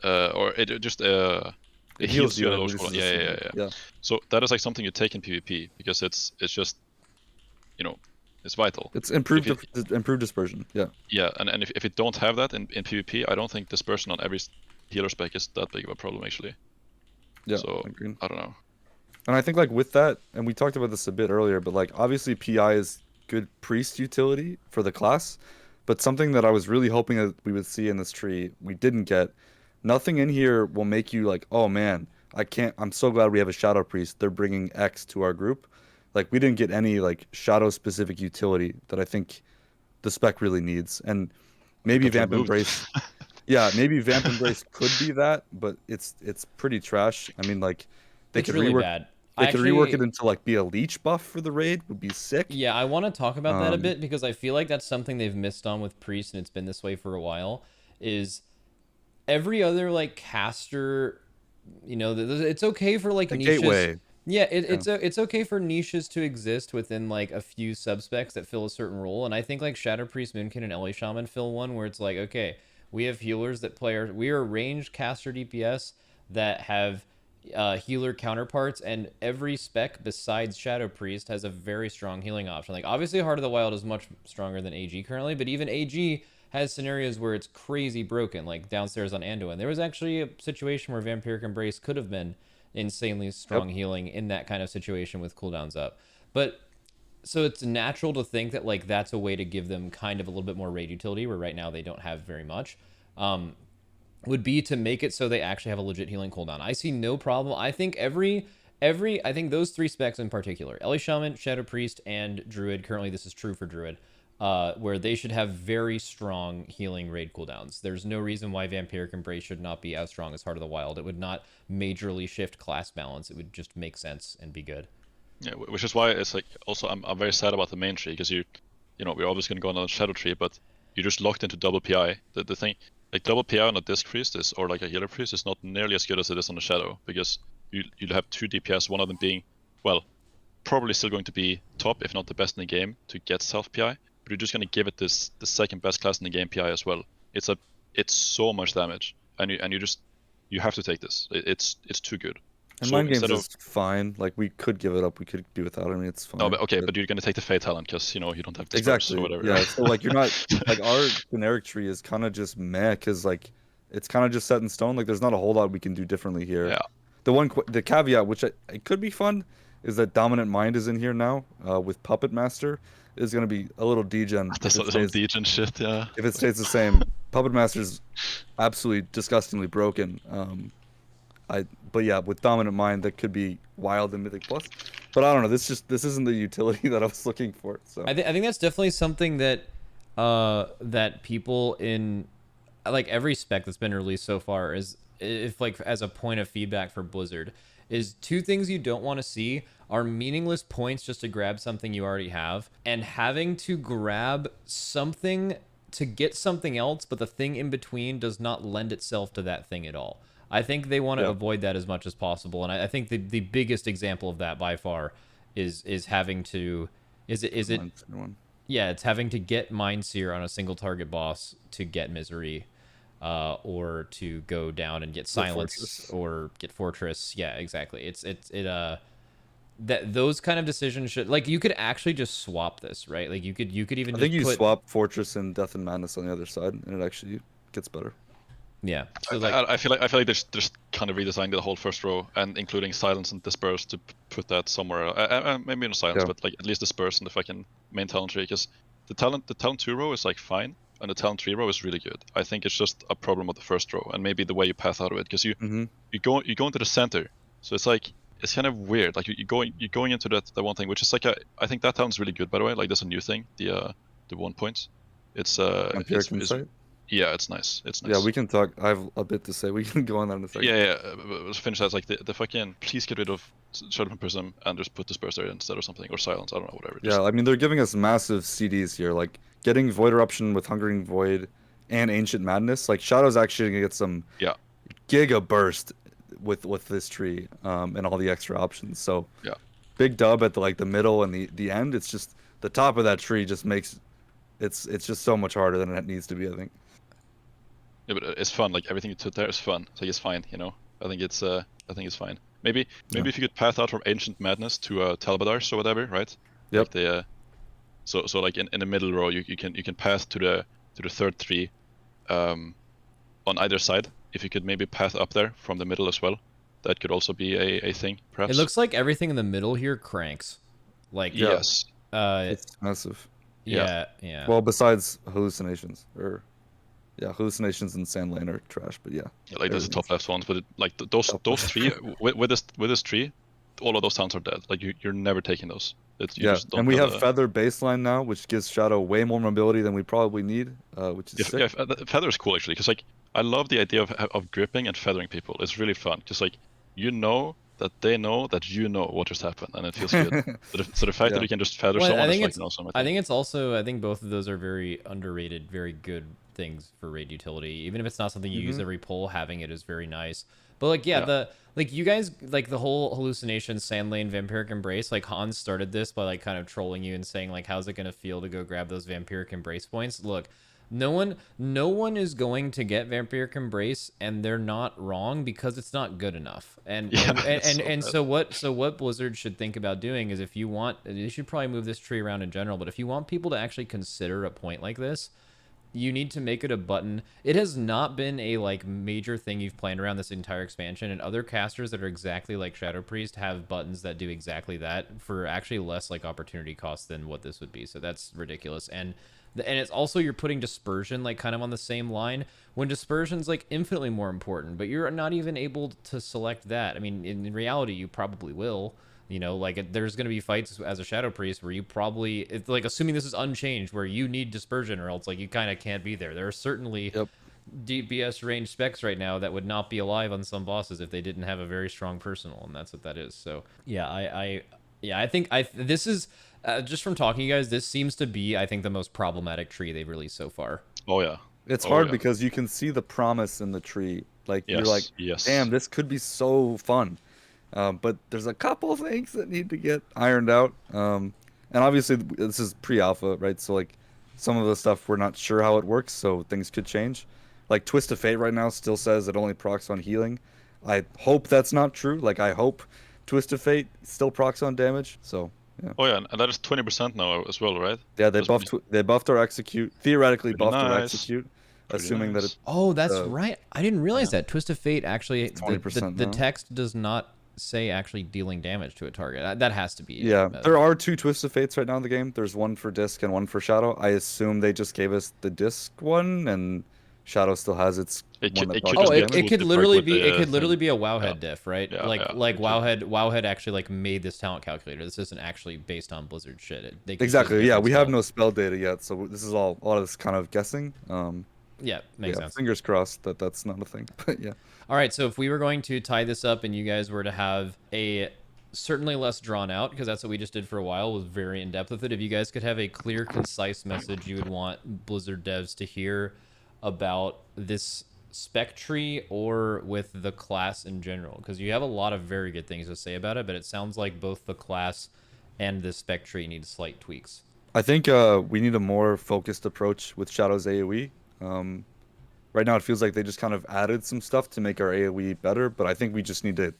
or it just it heals you at a low cooldown. Yeah. So that is like something you take in PvP because it's just, it's vital. It's improved dispersion. Yeah. Yeah, and if you don't have that in PvP, I don't think dispersion on every healer spec is that big of a problem actually. Yeah. So I don't know. And I think like with that, and we talked about this a bit earlier, but like obviously PI is good priest utility for the class, but something that I was really hoping that we would see in this tree, we didn't get. Nothing in here will make you like, oh man, I'm so glad we have a shadow priest. They're bringing X to our group. Like we didn't get any like shadow specific utility that I think the spec really needs. And maybe Vamp Embrace. Yeah, maybe Vamp Embrace could be that, but it's pretty trash. I mean, like they It's could really rework. bad. They could rework it into like be a leech buff for the raid would be sick. Yeah, I want to talk about that a bit because I feel like that's something they've missed on with Priest, and it's been this way for a while. Is every other like caster, it's okay for like niches. Gateway. Yeah, it's okay for niches to exist within like a few subspecs that fill a certain role, and I think like Shadow Priest, Moonkin, and LA Shaman fill one where it's like, okay, we have healers that we are ranged caster DPS that have healer counterparts, and every spec besides Shadow Priest has a very strong healing option. Like obviously Heart of the Wild is much stronger than AG currently, but even AG has scenarios where it's crazy broken, like downstairs on Anduin. There was actually a situation where Vampiric Embrace could have been insanely strong healing in that kind of situation with cooldowns up. But so it's natural to think that like that's a way to give them kind of a little bit more raid utility, where right now they don't have very much. Would be to make it so they actually have a legit healing cooldown. I see no problem. I think I think those three specs in particular, Ellie Shaman, Shadow Priest, and Druid, currently this is true for Druid, where they should have very strong healing raid cooldowns. There's no reason why Vampiric Embrace should not be as strong as Heart of the Wild. It would not majorly shift class balance. It would just make sense and be good. Yeah, which is why it's like also I'm very sad about the main tree because we're always going to go on a shadow tree, but you're just locked into double PI. The thing, like double PI on a disc priest or like a healer priest is not nearly as good as it is on a shadow, because you'll have two DPS, one of them being, well, probably still going to be top, if not the best in the game, to get self PI, but you're just going to give it the second best class in the game PI as well. It's so much damage, and you have to take this. It's too good. And mind games is fine. Like we could give it up. We could do without it. I mean, it's fine. No, but okay, but you're gonna take the Fate talent because you don't have the exactly or whatever. Yeah. So like you're not like our generic tree is kind of just meh, because like it's kind of just set in stone. Like there's not a whole lot we can do differently here. Yeah. The caveat, which it could be fun, is that Dominant Mind is in here now with Puppet Master. Is gonna be a little degen. That's some degen shit. Yeah. If it stays the same, Puppet Master is absolutely disgustingly broken. But yeah, with Dominant Mind, that could be wild in Mythic Plus. But I don't know. This isn't the utility that I was looking for. So I think that's definitely something that that people in like every spec that's been released so far is, if like as a point of feedback for Blizzard, is two things you don't want to see are meaningless points just to grab something you already have, and having to grab something to get something else, but the thing in between does not lend itself to that thing at all. I think they want to avoid that as much as possible, and I think the biggest example of that by far is having to it's having to get Mindseer on a single target boss to get Misery, or to go down and get Silence or get Fortress. Yeah, exactly. that those kind of decisions should, like, you could actually just swap this, right? Like you could even I just think you put, swap Fortress and Death and Madness on the other side, and it actually gets better. yeah. So I feel like there's kind of redesigning the whole first row and including silence and disperse to put that somewhere. Maybe not silence, Yeah. but like at least disperse in the fucking main talent tree, because the talent 2 row is like fine, and the talent 3 row is really good. I think it's just a problem with the first row and maybe the way you path out of it, because you go into the center, so it's like it's kind of weird. Like you're going into that one thing, which is like I think that talent's really good, by the way. Like there's a new thing, the 1 point. It's Empiric Insight? Yeah, it's nice. It's nice. Yeah, we can talk. I have a bit to say. We can go on that in a second. Yeah. Let's finish that. Like the fucking, please get rid of Shadow from Prism and just put Disperse there instead or something, or Silence. I don't know, whatever. Yeah, I mean, they're giving us massive CDs here. Like getting Void Eruption with Hungering Void and Ancient Madness. Like Shadow's actually gonna get some giga burst with this tree and all the extra options. So yeah, big dub at the middle and the end. It's just the top of that tree just makes it's just so much harder than it needs to be, I think. Yeah, but it's fun. Like everything you took there is fun. So it's fine, you know. I think it's fine. Maybe if you could path out from Ancient Madness to Talbadars or whatever, right? Yep. Like the so like in the middle row, you can path to the third tree, on either side. If you could maybe path up there from the middle as well, that could also be a thing, perhaps. it looks like everything in the middle here cranks. Like yes, it's massive. Yeah. Well, besides hallucinations hallucinations and Sand Lane are trash, but yeah. Like there's the top left ones, but those three with this tree, all of those towns are dead. Like you're never taking those. Just don't and we have have Feather baseline now, which gives Shadow way more mobility than we probably need, which is sick. Yeah, Feather is cool actually, because like I love the idea of gripping and feathering people. It's really fun, because like you know that they know that you know what just happened, and it feels good. So the fact that you can just feather someone is like awesome. I think it's also, I think both of those are very underrated, very good things for raid utility. Even if it's not something you use every pull, having it is very nice. But like you guys, like the whole hallucination, Sand Lane, Vampiric Embrace, like Hans started this by like kind of trolling you and saying like, how's it gonna feel to go grab those Vampiric Embrace points? Look, no one is going to get Vampiric Embrace, and they're not wrong, because it's not good enough. So what Blizzard should think about doing is, if you want, you should probably move this tree around in general, but if you want people to actually consider a point like this, you need to make it a button. It has not been a like major thing you've planned around this entire expansion, and other casters that are exactly like Shadow Priest have buttons that do exactly that for actually less like opportunity cost than what this would be. So that's ridiculous. And it's also, you're putting Dispersion like kind of on the same line, when Dispersion's like infinitely more important, but you're not even able to select that. I mean, in reality, you probably will. You know, like there's going to be fights as a Shadow Priest where you probably, it's like, assuming this is unchanged, where you need Dispersion or else like you kind of can't be there. There are certainly DPS range specs right now that would not be alive on some bosses if they didn't have a very strong personal, and that's what that is. So yeah, I think this is just from talking to you guys, this seems to be, I think, the most problematic tree they've released so far. Oh yeah, it's hard because you can see the promise in the tree. Like you're like, damn, this could be so fun. But there's a couple things that need to get ironed out. And obviously this is pre-alpha, right? So like some of the stuff we're not sure how it works, so things could change. Like Twist of Fate right now still says it only procs on healing. I hope that's not true. Like I hope Twist of Fate still procs on damage. So yeah. Oh yeah, and that is 20% now as well, right? Yeah, they buffed our execute. Theoretically buffed our execute. Assuming that it. Oh, that's right. I didn't realize that. Twist of Fate actually, 20% the text does not say actually dealing damage to a target. That has to be. Yeah, there are 2 Twist of Fates right now in the game. There's one for disc and one for Shadow. I assume they just gave us the disc one, and Shadow still has its one that procs damage. It could literally be a Wowhead diff, right? Wowhead actually like made this talent calculator. This isn't actually based on Blizzard shit. Exactly. Yeah, we have no spell data yet, so this is a lot of this kind of guessing. Yeah, makes sense. Fingers crossed that that's not a thing, but yeah. All right, so if we were going to tie this up and you guys were to have a certainly less drawn out, because that's what we just did for a while, was very in depth with it. If you guys could have a clear, concise message you would want Blizzard devs to hear about this spec tree or with the class in general, because you have a lot of very good things to say about it, but it sounds like both the class and the spec tree need slight tweaks. I think we need a more focused approach with Shadow's AoE. Right now it feels like they just kind of added some stuff to make our AoE better, but I think we just need to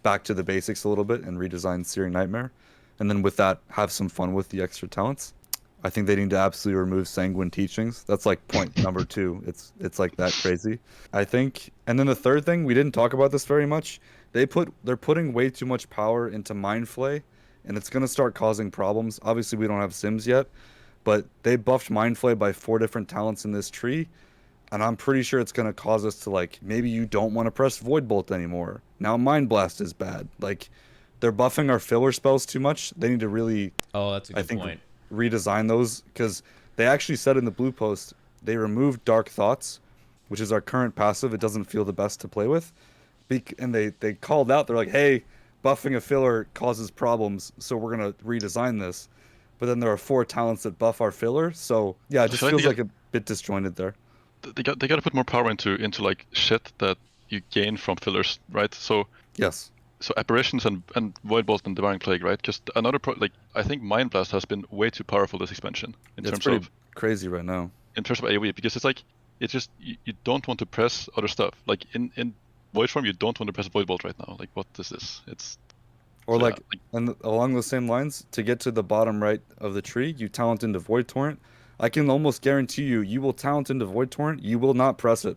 back to the basics a little bit and redesign Searing Nightmare, and then with that have some fun with the extra talents. I think they need to absolutely remove Sanguine Teachings. That's like point number 2. It's like that crazy. I think, and then the third thing, we didn't talk about this very much. They're putting way too much power into Mind Flay, and it's gonna start causing problems. Obviously, we don't have Sims yet, but they buffed Mind Flay by 4 different talents in this tree, and I'm pretty sure it's gonna cause us to like maybe you don't want to press Void Bolt anymore. Now Mind Blast is bad. Like they're buffing our filler spells too much. They need to really, Oh, that's a good point. redesign those, because they actually said in the blue post they removed Dark Thoughts, which is our current passive. It doesn't feel the best to play with, and they called out, they're like, hey, buffing a filler causes problems, so we're gonna redesign this. But then there are 4 talents that buff our filler, so yeah, it just feels like a bit disjointed there. They got to put more power into like shit that you gain from fillers, right? So Yes. so apparitions and Void Bolt and Devouring Plague, right? Because I think Mind Blast has been way too powerful this expansion in It's terms pretty of crazy right now. AoE, because it's like it's just you don't want to press other stuff. Like in Void form, you don't want to press Void Bolt right now. Like, what is this? It's Or so, like, yeah, and along those same lines, to get to the bottom right of the tree, you talent into Void Torrent. I can almost guarantee you will talent into Void Torrent. You will not press it.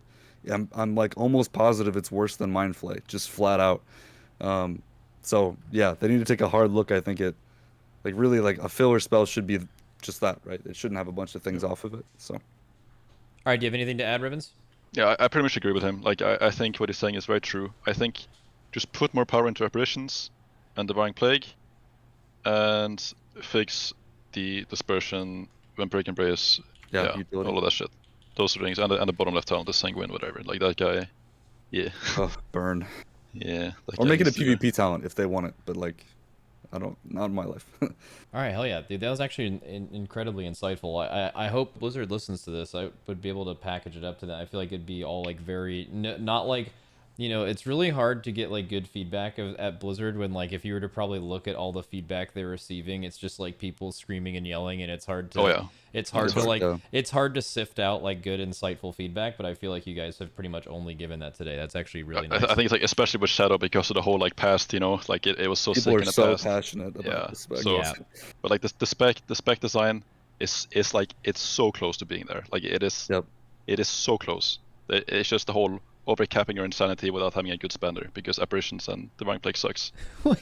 I'm like almost positive it's worse than Mind Flay, just flat out. So yeah, they need to take a hard look. I think it, like really, like a filler spell should be just that, right? It shouldn't have a bunch of things off of it. So. All right, do you have anything to add, Rivenz? yeah, I pretty much agree with him. Like, I think what he's saying is very true. I think just put more power into apparitions and Devouring Plague, and fix the Dispersion, Vampiric Embrace, Yeah, utility. all of that shit. Those things, and the bottom left talent, the Sanguine, whatever. Like that guy, yeah, Oh, burn. yeah. That Or guy make it a needs to- PvP talent if they want it, but like, I don't, not in my life. All right, hell yeah, dude, that was actually incredibly insightful. I hope Blizzard listens to this. I would be able to package it up to that. I feel like it'd be all like very not like, you know, it's really hard to get like good feedback at Blizzard when like if you were to probably look at all the feedback they're receiving, it's just like people screaming and yelling, and it's hard to it's hard to like it's hard to sift out like good insightful feedback. But I feel like you guys have pretty much only given that today. That's actually really nice. I think it's like, especially with Shadow, because of the whole like past, you know, like it was so People sick are in the so past. passionate about Yeah, the spec. so Yeah. but like the spec design is like it's so close to being there. Like it is. Yep. It is so close. It's just the whole overcapping your insanity without having a good spender, because apparitions and Divine Plague sucks.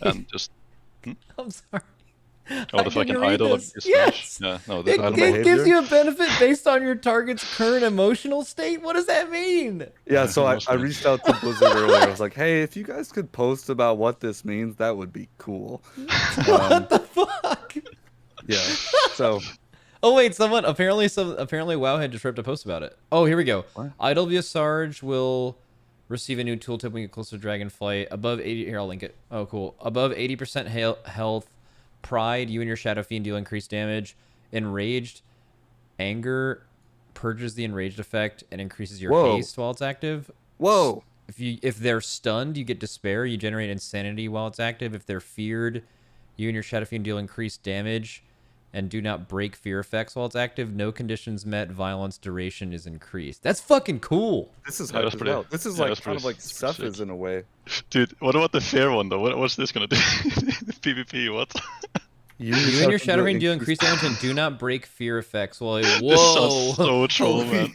And just I'm sorry. the fucking idol of your Yes. Yeah, no, this idol It gives you a benefit based on your target's current emotional state. What does that mean? Yeah, so I Mostly. reached out to Blizzard earlier. I was like, hey, if you guys could post about what this means, that would be cool. What the fuck? Yeah. So Oh wait, apparently Wowhead just ripped a post about it. Oh, here we go. What? Idol via Sarge will receive a new tooltip when you get closer to Dragonflight. Above 80, here I'll link it. Oh, cool. Above 80% health, Pride, you and your Shadow Fiend deal increased damage. Enraged, Anger purges the enraged effect and increases your Whoa. haste while it's active. whoa. If they're stunned, you get Despair. You generate Insanity while it's active. If they're feared, you and your Shadow Fiend deal increased damage and do not break fear effects while it's active. No conditions met. Violence duration is increased. That's fucking cool. This is Yeah, hype that's as pretty- well. This is yeah, like that's kind of pretty- like that's pretty Seth is sick. in a way. Dude, what about the fair one though? What's this gonna do? PvP, what? You and your Shadow Fiend deal increased damage and do not break fear effects while This whoa. sounds so troll, man.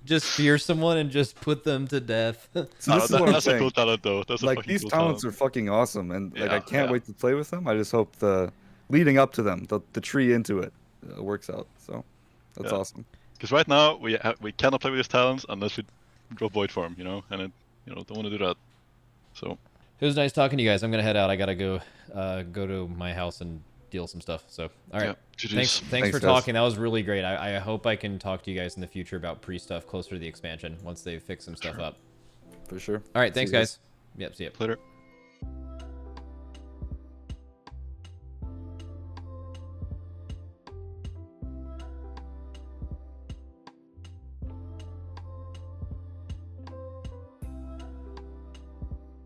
Just fear someone and just put them to death. So this is what I'm That's a saying. cool talent though. That's a Like fucking these cool talents talent. are fucking awesome, and like I Yeah, can't yeah. wait to play with them. I just hope the leading up to them, the tree into it, works out. So that's Yeah. awesome. Because right now we cannot play with these talents unless we drop Void Form, you know, and don't want to do that. So It was nice talking to you guys. I'm gonna head out. I gotta go to my house and deal some stuff. So all right. yeah, GG's. Thanks Thanks, for guys. talking. That was really great. I hope I can talk to you guys in the future about pre-stuff closer to the expansion once they fix some stuff up. For sure. All right, thanks See you guys. Yep, see ya. Later.